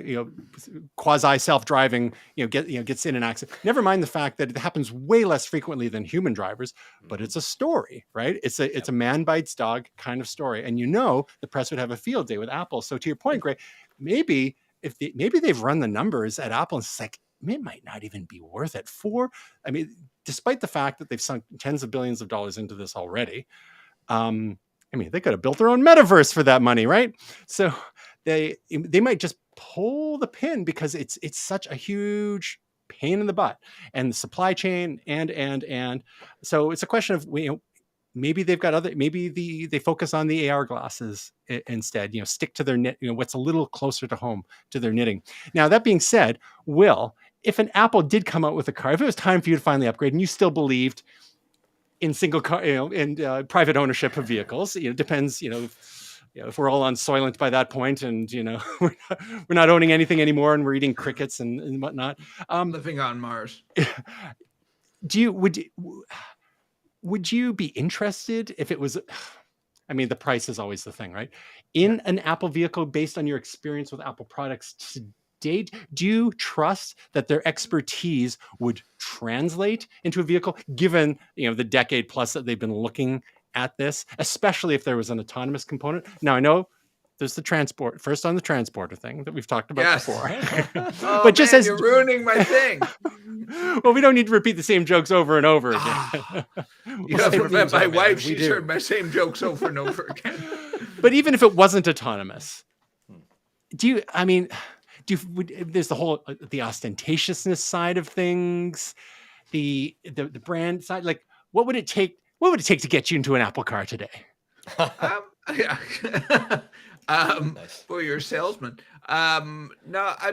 quasi self-driving gets in an accident. Never mind the fact that it happens way less frequently than human drivers, but it's a story, right? It's a man bites dog kind of story, and the press would have a field day with Apple. So to your point, Greg, maybe they've run the numbers at Apple and it's like it might not even be worth it. Despite the fact that they've sunk tens of billions of dollars into this already. They could have built their own metaverse for that money, right? So they might just pull the pin because it's such a huge pain in the butt and the supply chain and so it's a question of maybe they've got they focus on the AR glasses instead, stick to their knit, what's a little closer to home to their knitting. Now that being said, if an Apple did come out with a car, if it was time for you to finally upgrade and you still believed in single car, in private ownership of vehicles, depends, if we're all on Soylent by that point, and we're not owning anything anymore, and we're eating crickets and whatnot. Living on Mars. Would you be interested if it was? The price is always the thing, right? In an Apple vehicle, based on your experience with Apple products today, do you trust that their expertise would translate into a vehicle, given the decade plus that they've been looking at this, especially if there was an autonomous component? Now I know there's the transporter thing that we've talked about before. But you're ruining my thing. Well, we don't need to repeat the same jokes over and over again. You have to met my wife. She's heard my same jokes over and over again. But even if it wasn't autonomous, there's the whole the ostentatiousness side of things, the brand side. Like, what would it take? What would it take to get you into an Apple car today? Nice. For your salesman. No, I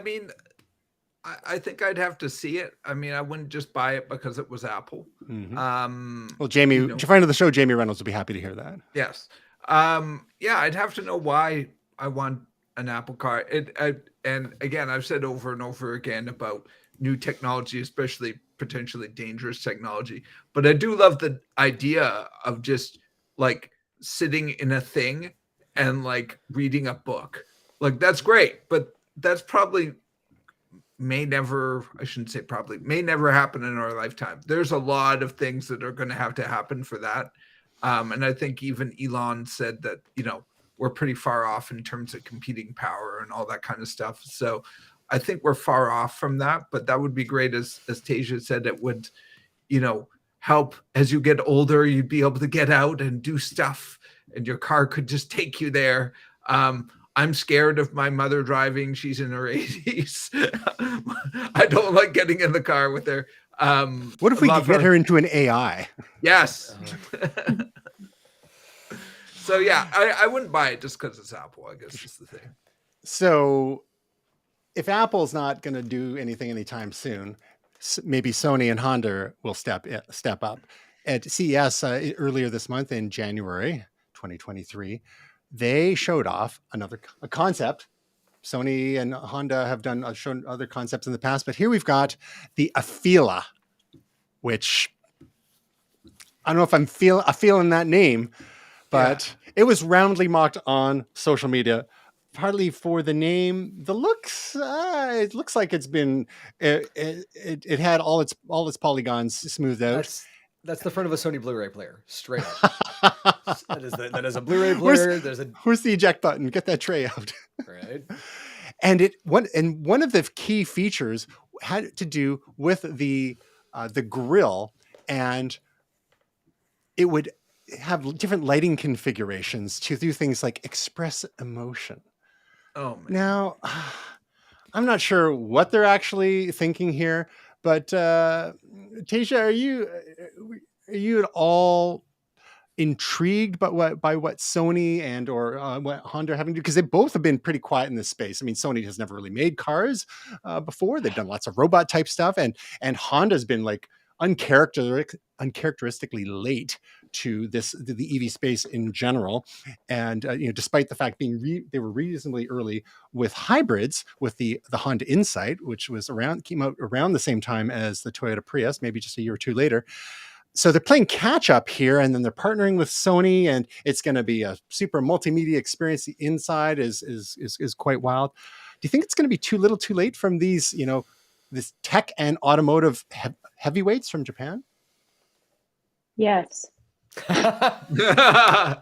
think I'd have to see it. I wouldn't just buy it because it was Apple. Mm-hmm. Well, Jamie, friend of the show, Jamie Reynolds, would be happy to hear that. Yes. I'd have to know why I want an Apple car. And again, I've said over and over again about new technology, especially potentially dangerous technology. But I do love the idea of just like sitting in a thing and like reading a book. Like that's great, but that's probably may never, I shouldn't say probably, may never happen in our lifetime. There's a lot of things that are going to have to happen for that. And I think even Elon said that, you know, we're pretty far off in terms of computing power and all that kind of stuff. So I think we're far off from that, but that would be great. As Tasia said, it would, you know, help as you get older, you'd be able to get out and do stuff and your car could just take you there. I'm scared of my mother driving. She's in her 80s. I don't like getting in the car with her. What if we could get her into an AI? Yes. So yeah, I wouldn't buy it just because it's Apple, I guess is the thing. So if Apple's not going to do anything anytime soon, maybe Sony and Honda will step up. At CES earlier this month in January 2023, they showed off a concept. Sony and Honda have shown other concepts in the past, but here we've got the Afeela, which I don't know if I'm feeling that name, but it was roundly mocked on social media, partly for the name, the looks. It looks like it's been it had all its polygons smoothed out. That's the front of a Sony Blu-ray player, straight up. that is a Blu-ray player. Where's the eject button? Get that tray out. Right. And one of the key features had to do with the grill, and it would have different lighting configurations to do things like express emotion. Oh man. Now, I'm not sure what they're actually thinking here, but Tasia, are you at all intrigued by what Sony and or what Honda are having to do? Because they both have been pretty quiet in this space. I mean, Sony has never really made cars before. They've done lots of robot type stuff, and Honda's been like uncharacteristically late to the EV space in general. And despite the fact they were reasonably early with hybrids, with the Honda Insight, which came out around the same time as the Toyota Prius, maybe just a year or two later. So they're playing catch up here, and then they're partnering with Sony, and it's going to be a super multimedia experience. The inside is quite wild. Do you think it's going to be too little, too late from these, this tech and automotive heavyweights from Japan? Yes. All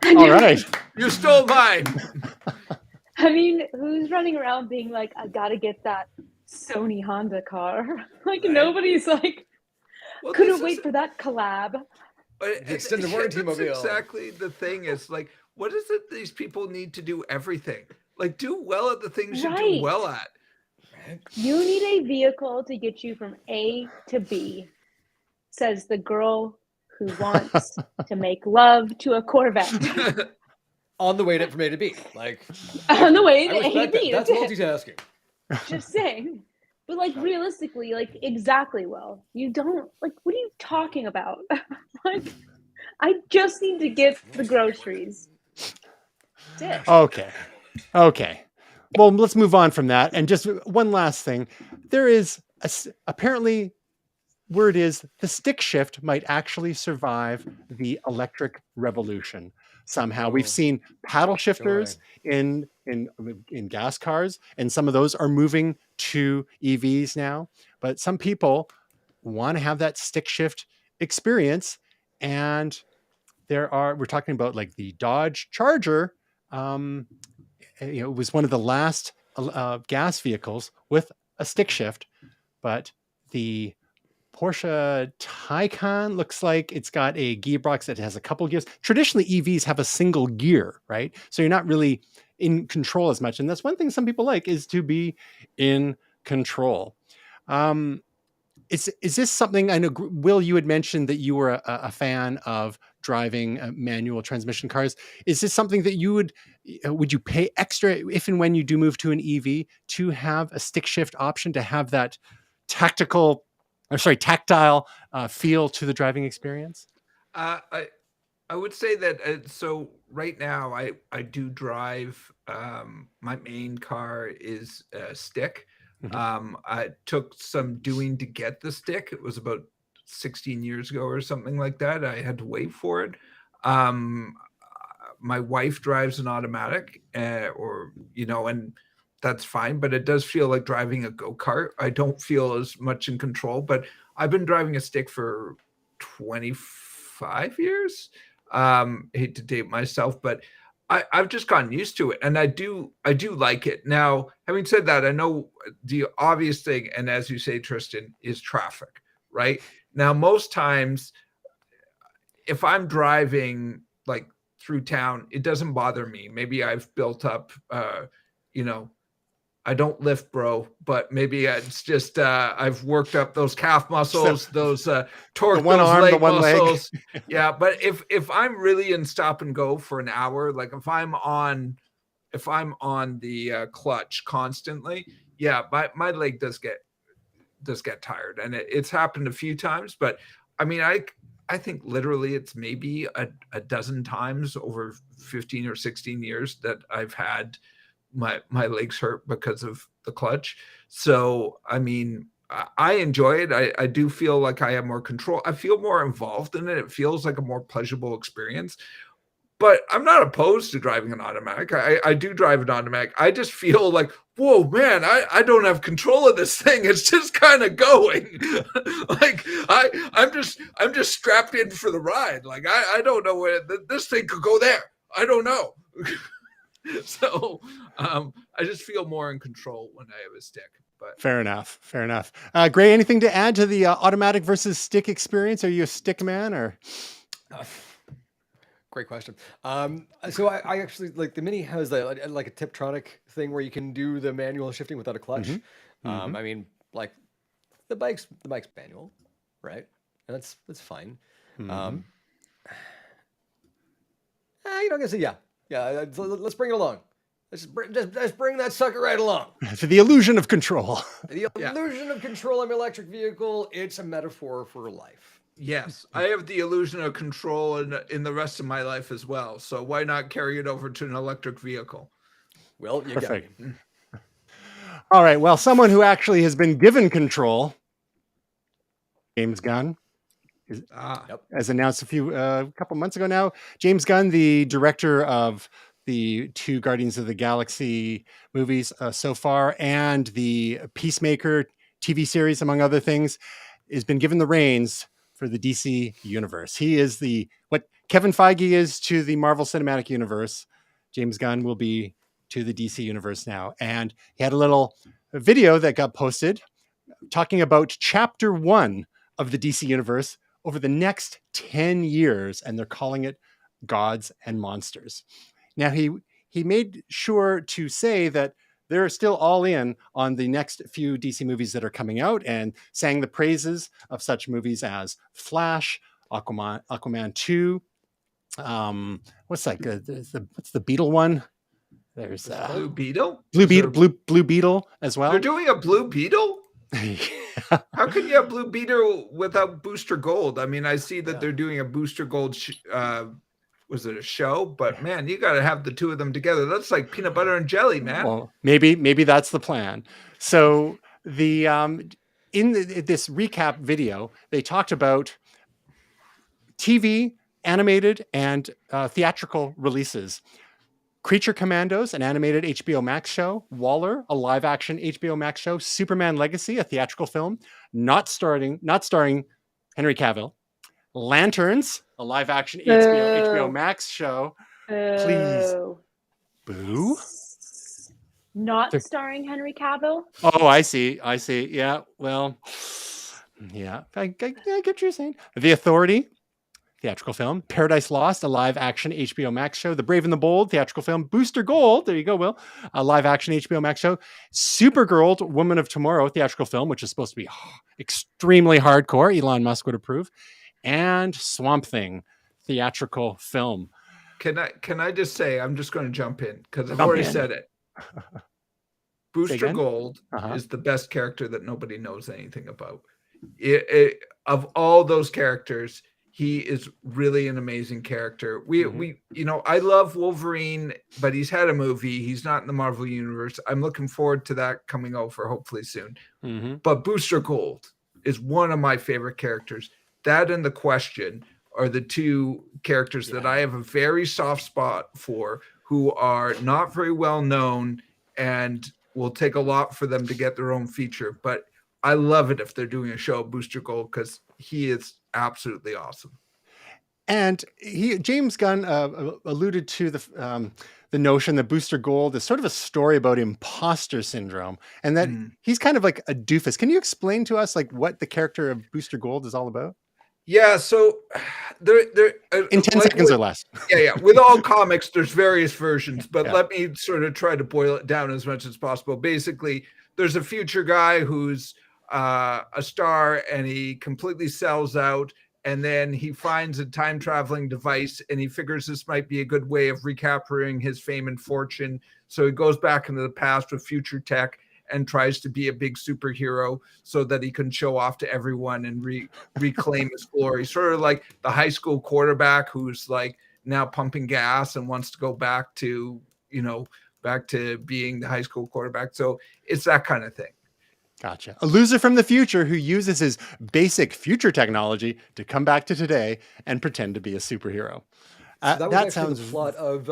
right. You stole mine. I mean, who's running around being like, I gotta get that Sony Honda car? Like, right. Nobody's like, couldn't wait for that collab. The extended warranty mobile. Exactly the thing is like, what is it these people need to do everything? Like, do well at the things you do well at. You need a vehicle to get you from A to B, says the girl who wants to make love to a Corvette. On the way from A to B. Like, on the way to A to B. That's multitasking. Just saying. But like realistically, like exactly you don't like, what are you talking about? Like, I just need to get the groceries. That's it. Okay. Well, let's move on from that. And just one last thing. There is apparently word is the stick shift might actually survive the electric revolution. Somehow we've seen paddle shifters in gas cars, and some of those are moving to EVs now. But some people want to have that stick shift experience, and we're talking about like the Dodge Charger. It was one of the last gas vehicles with a stick shift, but the Porsche Taycan looks like it's got a gearbox that has a couple gears. Traditionally, EVs have a single gear, right? So you're not really in control as much. And that's one thing some people like, is to be in control. Is this something, I know, Will, you had mentioned that you were a fan of driving manual transmission cars. Is this something that would you pay extra if and when you do move to an EV to have a stick shift option, to have that tactile feel to the driving experience? I would say that so right now I do drive, my main car is a stick. I took some doing to get the stick. It was about 16 years ago or something like that. I had to wait for it. My wife drives an automatic, and that's fine, but it does feel like driving a go-kart. I don't feel as much in control, but I've been driving a stick for 25 years. Hate to date myself, but I've just gotten used to it, and I do like it. Now, having said that, I know the obvious thing, and as you say, Tristan, is traffic, right? Now, most times, if I'm driving like through town, it doesn't bother me. Maybe I've built up, I don't lift, bro, but maybe it's just I've worked up those calf muscles, those torque, one those arm, the leg one leg. muscles. Yeah, but if I'm really in stop and go for an hour, like if I'm on the clutch constantly, yeah, my leg does get tired, and it's happened a few times. But I mean, I think literally it's maybe a dozen times over 15 or 16 years that I've had my legs hurt because of the clutch. So I mean, I enjoy it. I do feel like I have more control. I feel more involved in it. It feels like a more pleasurable experience. But I'm not opposed to driving an automatic. I do drive an automatic. I just feel like, whoa, man, I don't have control of this thing. It's just kind of going. Like I'm just strapped in for the ride. Like I don't know where this thing could go there. I don't know. So I just feel more in control when I have a stick. But Fair enough. Gray, anything to add to the automatic versus stick experience? Are you a stick man or? Great question. So I actually like the Mini has like a Tiptronic thing where you can do the manual shifting without a clutch. I mean, like the bike's manual, right? And that's fine. I'm gonna say yeah. Let's bring it along. Just bring that sucker right along. To the illusion of control. The illusion of control of an electric vehicle. It's a metaphor for life. Yes, I have the illusion of control in the rest of my life as well. So why not carry it over to an electric vehicle? Well, you got it. All right. Well, someone who actually has been given control, James Gunn, as announced a couple months ago now. James Gunn, the director of the 2 Guardians of the Galaxy movies so far, and the Peacemaker TV series, among other things, has been given the reins for the DC universe. He is what Kevin Feige is to the Marvel Cinematic Universe. James Gunn will be to the DC universe now. And he had a little video that got posted talking about chapter 1 of the DC universe over the next 10 years. And they're calling it Gods and Monsters. Now, he made sure to say that they're still all in on the next few DC movies that are coming out, and sang the praises of such movies as Flash, Aquaman 2. What's that? What's the Beetle one? There's Blue Beetle. Blue Beetle as well. They're doing a Blue Beetle. How can you have Blue Beetle without Booster Gold? I mean, I see that they're doing a Booster Gold. Was it a show? But man, you got to have the two of them together. That's like peanut butter and jelly, man. Well, maybe that's the plan. So the in this recap video, they talked about TV, animated, and theatrical releases. Creature Commandos, an animated HBO Max show. Waller, a live-action HBO Max show. Superman Legacy, a theatrical film, not starring Henry Cavill. Lanterns, a live-action HBO Max show. Please. Boo? Not starring Henry Cavill? Oh, I see. Yeah, well, yeah. I get what you're saying. The Authority, theatrical film. Paradise Lost, a live-action HBO Max show. The Brave and the Bold, theatrical film. Booster Gold, there you go, Will. A live-action HBO Max show. Supergirl, Woman of Tomorrow, theatrical film, which is supposed to be extremely hardcore. Elon Musk would approve. And Swamp Thing, theatrical film. Can I just say, I'm just going to jump in because I've already said it. Booster Gold is the best character that nobody knows anything about. Of all those characters, he is really an amazing character. We I love Wolverine, but he's had a movie. He's not in the Marvel universe. I'm looking forward to that coming over hopefully soon. But Booster Gold is one of my favorite characters. That and The Question are the two characters that I have a very soft spot for, who are not very well known and will take a lot for them to get their own feature. But I love it if they're doing a show of Booster Gold, because he is absolutely awesome. And James Gunn alluded to the notion that Booster Gold is sort of a story about imposter syndrome, and that he's kind of like a doofus. Can you explain to us like what the character of Booster Gold is all about? Yeah, so there in 10 seconds or less. Yeah. With all comics, there's various versions, but let me sort of try to boil it down as much as possible. Basically, there's a future guy who's a star, and he completely sells out, and then he finds a time traveling device, and he figures this might be a good way of recapturing his fame and fortune. So he goes back into the past with future tech and tries to be a big superhero so that he can show off to everyone and reclaim his glory. Sort of like the high school quarterback who's like now pumping gas and wants to go back to being the high school quarterback. So it's that kind of thing. Gotcha. A loser from the future who uses his basic future technology to come back to today and pretend to be a superhero. So that was actually the plot of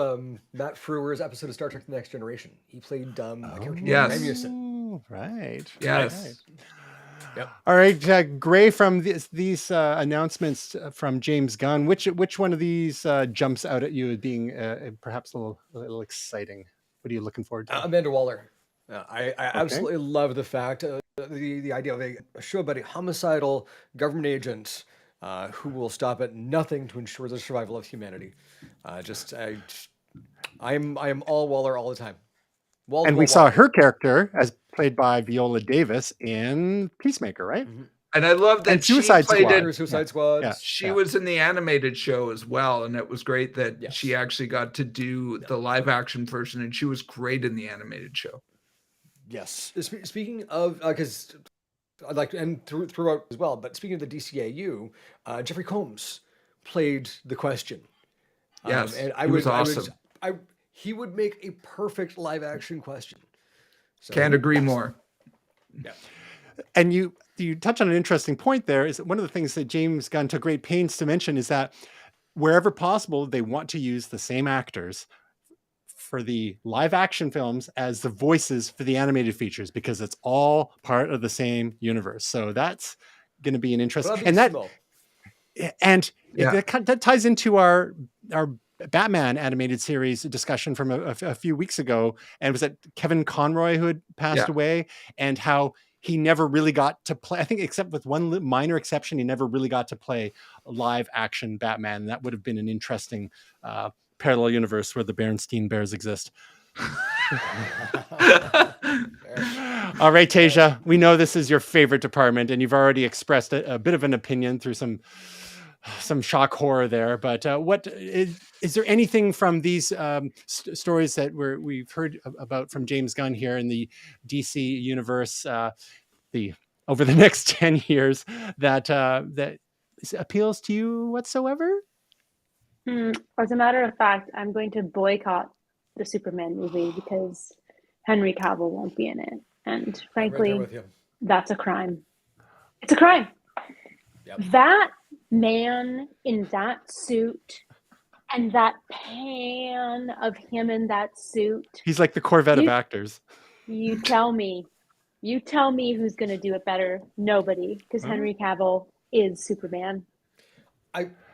Matt Frewer's episode of Star Trek: The Next Generation. He played the character Rasmussen. Right. Yes. Right. Yep. All right, Gray, from these announcements from James Gunn, which one of these jumps out at you as being perhaps a little exciting? What are you looking forward to? Amanda Waller. I absolutely love the fact, the idea of a show about a homicidal government agent who will stop at nothing to ensure the survival of humanity. I am all Waller all the time. We saw her character as played by Viola Davis in Peacemaker, right? And I love that Suicide Squad. Yeah. She was in the animated show as well, and it was great that she actually got to do the live action version, and she was great in the animated show. Yes. Speaking of, because I'd like to, and throughout as well, but speaking of the DCAU, Jeffrey Combs played the Question. Yes, and he was awesome. He would make a perfect live action Question. So, can't agree more. Yeah. And you touch on an interesting point there. Is one of the things that James Gunn took great pains to mention is that wherever possible, they want to use the same actors for the live action films as the voices for the animated features, because it's all part of the same universe. So that's going to be an interesting, that ties into our Batman animated series discussion from a few weeks ago. And was it Kevin Conroy who had passed away, and how he never really got to play, I think except with one minor exception, he never really got to play a live action Batman. That would have been an interesting parallel universe where the Berenstain Bears exist. All right, Tasia, we know this is your favorite department, and you've already expressed a bit of an opinion through some shock horror there. But what is there anything from these stories that we've heard about from James Gunn here in the DC universe, over the next 10 years that appeals to you whatsoever? As a matter of fact, I'm going to boycott the Superman movie because Henry Cavill won't be in it. And frankly, that's a crime. It's a crime. Yep. That man in that suit and that pan of him in that suit. He's like the Corvette of actors. You tell me who's going to do it better. Nobody, because Henry Cavill is Superman.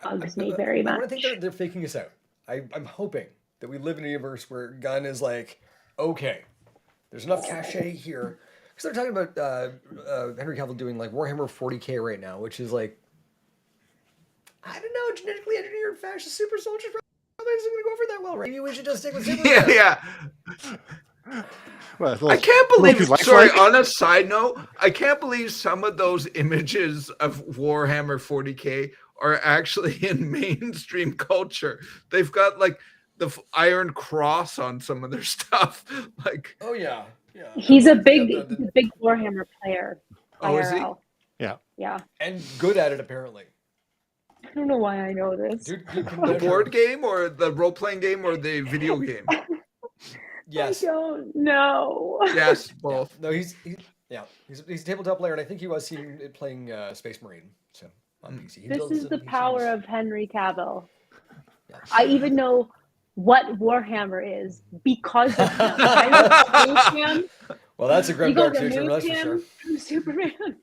Bugs me very much. I think they're faking us out. I'm hoping that we live in a universe where Gunn is like, okay, there's enough cachet here. Because they're talking about Henry Cavill doing like Warhammer 40K right now, which is like, I don't know, genetically engineered fascist super soldiers probably isn't going to go over that well, right? Maybe we should just stick with Superman. Yeah. Well, I can't believe, on a side note, I can't believe some of those images of Warhammer 40K are actually in mainstream culture. They've got like the Iron Cross on some of their stuff. Like, oh yeah. He's a big Warhammer player. Oh, is he? Yeah. Yeah. And good at it apparently. I don't know why I know this. Dude, you can The measure- board game or the role-playing game or the video game? Yes. I don't know. Yes, Yeah. both. No, he's a tabletop player, and I think he was seen playing Space Marine. So on PC. He This builds is some the PCs. power of Henry Cavill. Yeah. I even know what Warhammer is because of him. I moved him. Well, that's a grim You go dark to future, move that's for sure. him from Superman.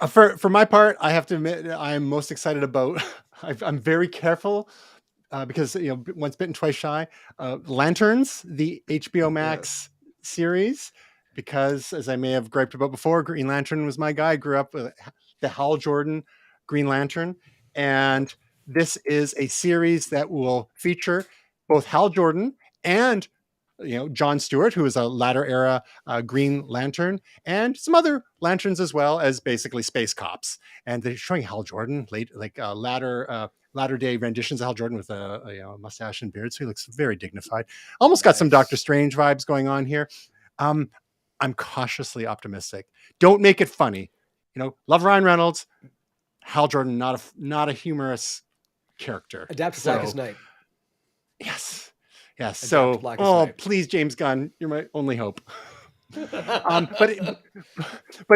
For my part, I have to admit I am most excited about. I'm very careful because once bitten, twice shy. Lanterns, the HBO Max series, because as I may have griped about before, Green Lantern was my guy. I grew up with the Hal Jordan Green Lantern, and this is a series that will feature both Hal Jordan and John Stewart, who is a latter era Green Lantern, and some other lanterns as well as basically space cops. And they're showing Hal Jordan latter day renditions of Hal Jordan with a mustache and beard, so he looks very dignified. Almost got some Nice. Doctor Strange vibes going on here. I'm cautiously optimistic. Don't make it funny. Love Ryan Reynolds, Hal Jordan, not a humorous character. Adapt to Blackest Night. Yes. Adapt So, Blackest Night. please, James Gunn, you're my only hope. But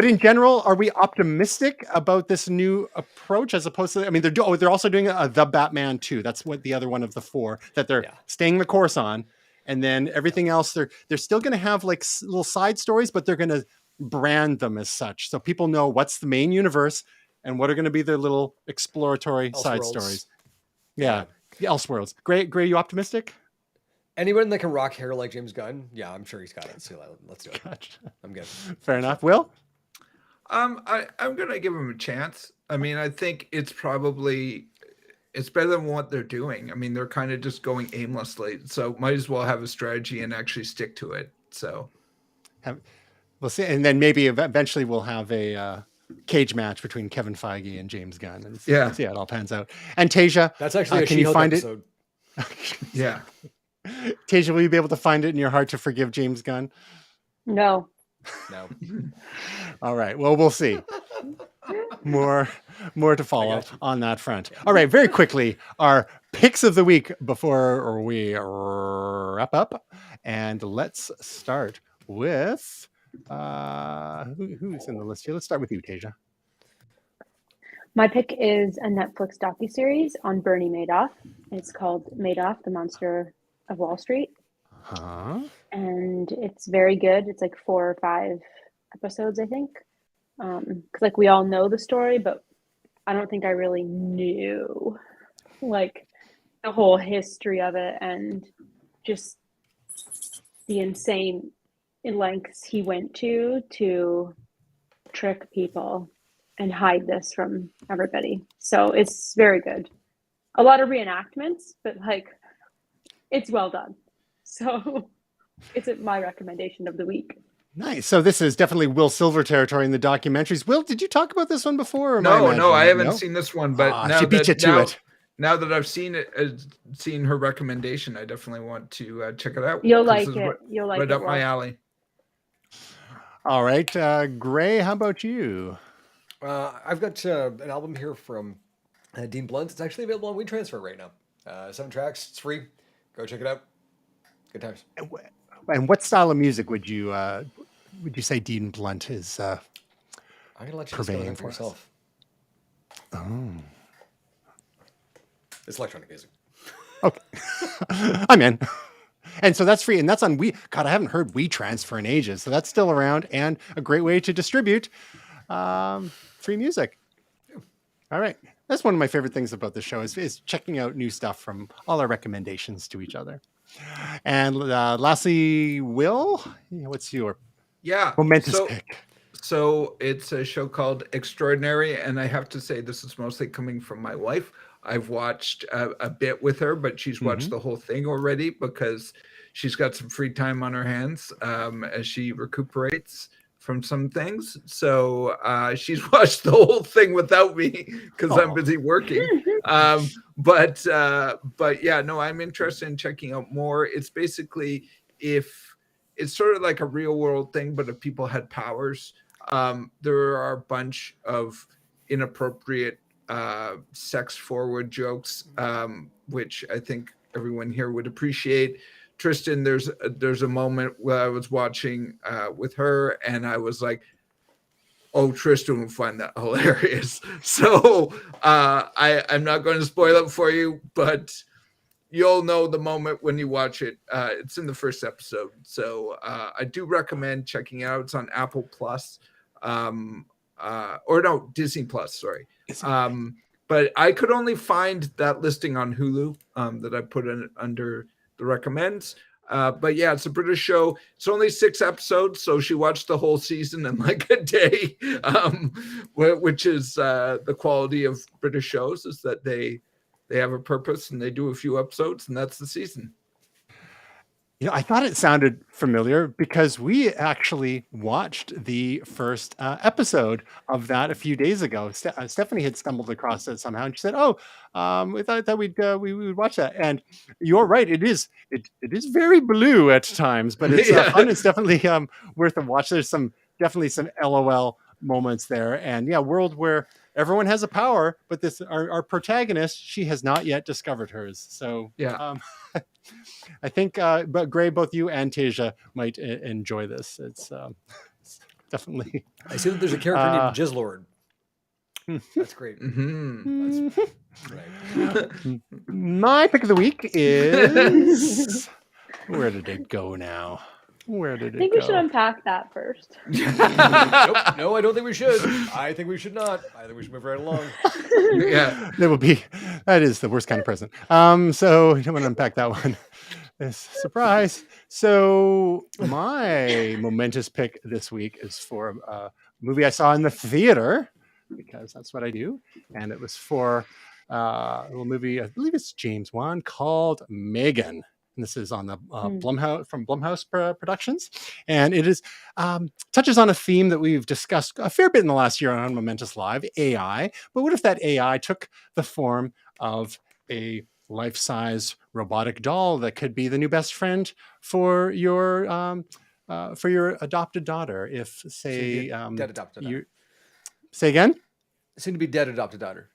in general, are we optimistic about this new approach as opposed to? I mean, they're also doing the Batman 2. That's what the other one of the 4 that they're staying the course on, and then everything else they're still going to have like little side stories, but they're going to brand them as such, so people know what's the main universe and what are going to be their little exploratory side stories. Yeah, Elseworlds. Gray, you optimistic? Anyone that can rock hair like James Gunn, yeah, I'm sure he's got it. So let's do it. Gotcha. I'm good. Fair enough. Will? I'm gonna give him a chance. I mean, I think it's better than what they're doing. I mean, they're kind of just going aimlessly, so might as well have a strategy and actually stick to it. So we'll see, and then maybe eventually we'll have a cage match between Kevin Feige and James Gunn, and see how it all pans out. And Tasia, that's actually a can you find episode. Yeah. Tasia, will you be able to find it in your heart to forgive James Gunn? No. All right. Well, we'll see. More to follow on that front. All right. Very quickly, our picks of the week before we wrap up, and let's start with who's in the list here. Let's start with you, Tasia. My pick is a Netflix docuseries on Bernie Madoff. It's called Madoff, the Monster of Wall Street. And it's very good. It's like 4 or 5 episodes, I think. Because like we all know the story, but I don't think I really knew like the whole history of it and just the insane lengths he went to trick people and hide this from everybody. So it's very good. A lot of reenactments, but like it's well done. So it's my recommendation of the week. Nice. So this is definitely Will Silver territory in the documentaries. Will, did you talk about this one before? Or No, I haven't seen this one, but she beat you to it. Now that I've seen it, seen her recommendation, I definitely want to check it out. You'll like it. You'll like right it. Up my alley. All right, Gray, how about you? I've got an album here from Dean Blunt. It's actually available on WeTransfer right now. 7 tracks. It's free. Go check it out. Good times. And what style of music would you say Dean Blunt is I'm gonna let you purveying for yourself. Oh, it's electronic music. Okay, I'm in. And so that's free, and that's on God, I haven't heard WeTransfer in ages, so that's still around and a great way to distribute free music. All right, that's one of my favorite things about the show is checking out new stuff from all our recommendations to each other. And lastly, Will, what's your momentous pick? So it's a show called Extraordinary, and I have to say this is mostly coming from my wife. I've watched a bit with her, but she's watched the whole thing already because she's got some free time on her hands as she recuperates from some things. So she's watched the whole thing without me because I'm busy working. But yeah, no, I'm interested in checking out more. It's basically it's sort of like a real world thing, but if people had powers, there are a bunch of inappropriate sex forward jokes, which I think everyone here would appreciate. Tristan, there's a moment where I was watching with her, and I was like, oh, Tristan will find that hilarious. So I'm not going to spoil it for you, but you'll know the moment when you watch it. It's in the first episode. So I do recommend checking it out. It's on Apple Plus, or no, Disney Plus, sorry. But I could only find that listing on Hulu that I put in under the recommends. But yeah, it's a British show. It's only 6 episodes, so she watched the whole season in like a day, which is the quality of British shows, is that they have a purpose and they do a few episodes, and that's the season. I thought it sounded familiar because we actually watched the first episode of that a few days ago. Stephanie had stumbled across it somehow, and she said, "Oh, we thought that we would watch that." And you're right; it is very blue at times, but it's fun. It's definitely worth a watch. There's definitely some LOL moments there, and yeah, world where everyone has a power, but our protagonist, she has not yet discovered hers. So yeah. I think, but Gray, both you and Tasia might enjoy this. It's definitely. I see that there's a character named Jizzlord. That's great. Mm-hmm. That's right. My pick of the week is. Where did it go now? Where did it go? I think we should unpack that first. Nope. No, I don't think we should. I think we should not. I think we should move right along. Yeah. That is the worst kind of present. So you don't want to unpack that one. Surprise. So my momentous pick this week is for a movie I saw in the theater, because that's what I do. And it was for a little movie, I believe it's James Wan, called Megan. And this is on the Blumhouse, from Blumhouse Productions, and it is touches on a theme that we've discussed a fair bit in the last year on Momentous Live, AI. But what if that AI took the form of a life-size robotic doll that could be the new best friend for your adopted daughter? If say dead adopted daughter. Say again. Soon to be dead adopted daughter.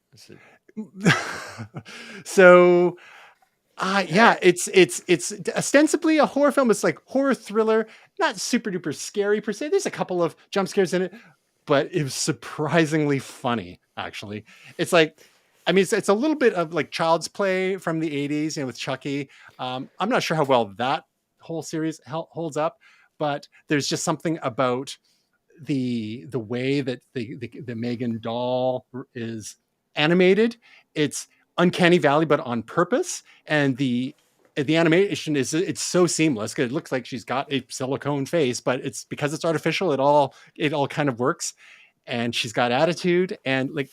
So. Yeah, it's ostensibly a horror film. It's like horror thriller, not super duper scary per se. There's a couple of jump scares in it, but it was surprisingly funny. Actually, it's like, I mean, it's a little bit of like Child's Play from the '80s, with Chucky. I'm not sure how well that whole series holds up, but there's just something about the way that the Megan doll is animated. It's Uncanny Valley, but on purpose, and the animation it's so seamless because it looks like she's got a silicone face, but it's because it's artificial. It all kind of works, and she's got attitude, and like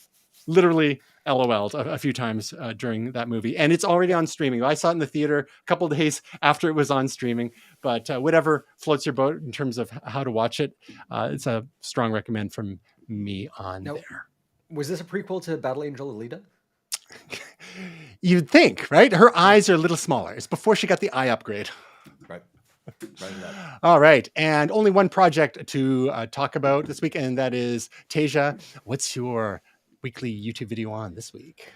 literally LOL'd a few times during that movie, and it's already on streaming. I saw it in the theater a couple of days after it was on streaming, but whatever floats your boat in terms of how to watch it, it's a strong recommend from me on there. Was this a prequel to Battle Angel Alita? You'd think, right? Her eyes are a little smaller. It's before she got the eye upgrade. Right. All right. And only one project to talk about this week, and that is Tasia. What's your weekly YouTube video on this week?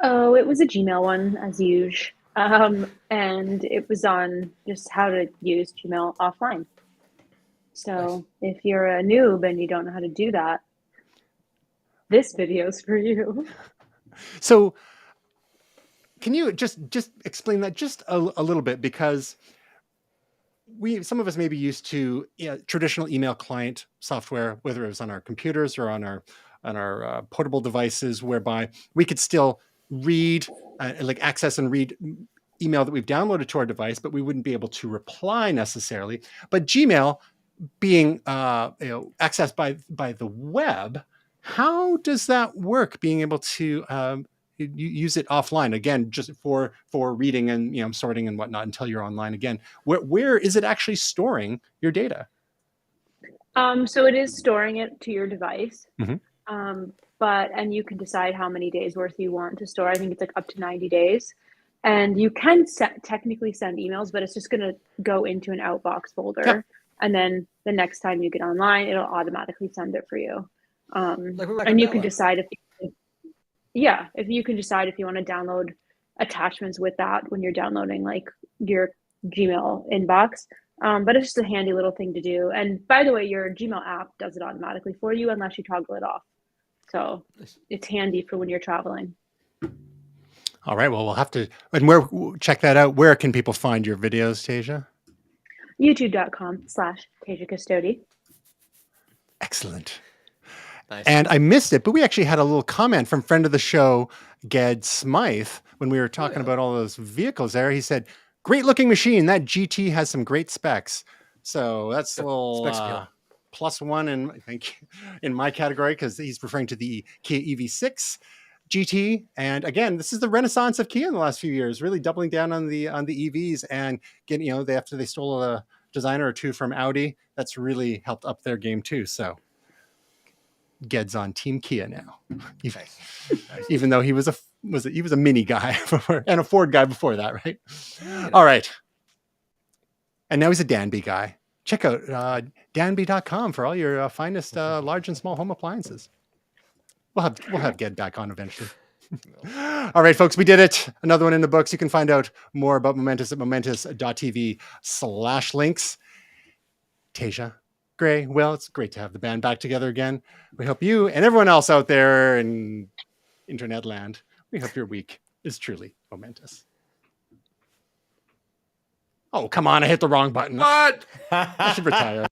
Oh, it was a Gmail one, as usual. And it was on just how to use Gmail offline. So if you're a noob and you don't know how to do that, this video's for you. So can you just explain that just a little bit? Because some of us may be used to traditional email client software, whether it was on our computers or on our portable devices, whereby we could still read, access and read email that we've downloaded to our device, but we wouldn't be able to reply necessarily. But Gmail being accessed by the web, how does that work? Being able to use it offline again, just for reading and sorting and whatnot until you're online again. Where is it actually storing your data? So it is storing it to your device, mm-hmm. And you can decide how many days worth you want to store. I think it's like up to 90 days, and you can technically send emails, but it's just going to go into an outbox folder, and then the next time you get online, it'll automatically send it for you. Like we And you can recommend. decide if you can decide if you want to download attachments with that when you're downloading like your Gmail inbox. But it's just a handy little thing to do. And by the way, your Gmail app does it automatically for you unless you toggle it off. So it's handy for when you're traveling. All right. Well, we'll have to, and where, check that out. Where can people find your videos, Tasia? YouTube.com/Tasia Custodi. Excellent. Nice. And I missed it, but we actually had a little comment from friend of the show, Ged Smythe, when we were talking about all those vehicles there. He said, great looking machine. That GT has some great specs. So that's a little +1 in, I think, in my category, because he's referring to the Kia EV6 GT. And again, this is the renaissance of Kia in the last few years, really doubling down on the EVs and getting, after they stole a designer or two from Audi, that's really helped up their game too. So Ged's on Team Kia now, even though he was a Mini guy and a Ford guy before that, right? All right, and now he's a Danby guy. Check out danby.com for all your finest large and small home appliances. We'll have Ged back on eventually. All right, folks, we did it. Another one in the books. You can find out more about Momentous at momentous.tv/links. Tasia, Gray, well, it's great to have the band back together again. We hope you and everyone else out there in internet land, we hope your week is truly momentous. Oh, come on, I hit the wrong button. What? I should retire.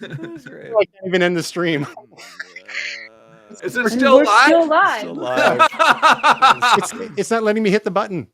That's great. I can't even end the stream. Is it still We're live? still live. Still live. It's not letting me hit the button.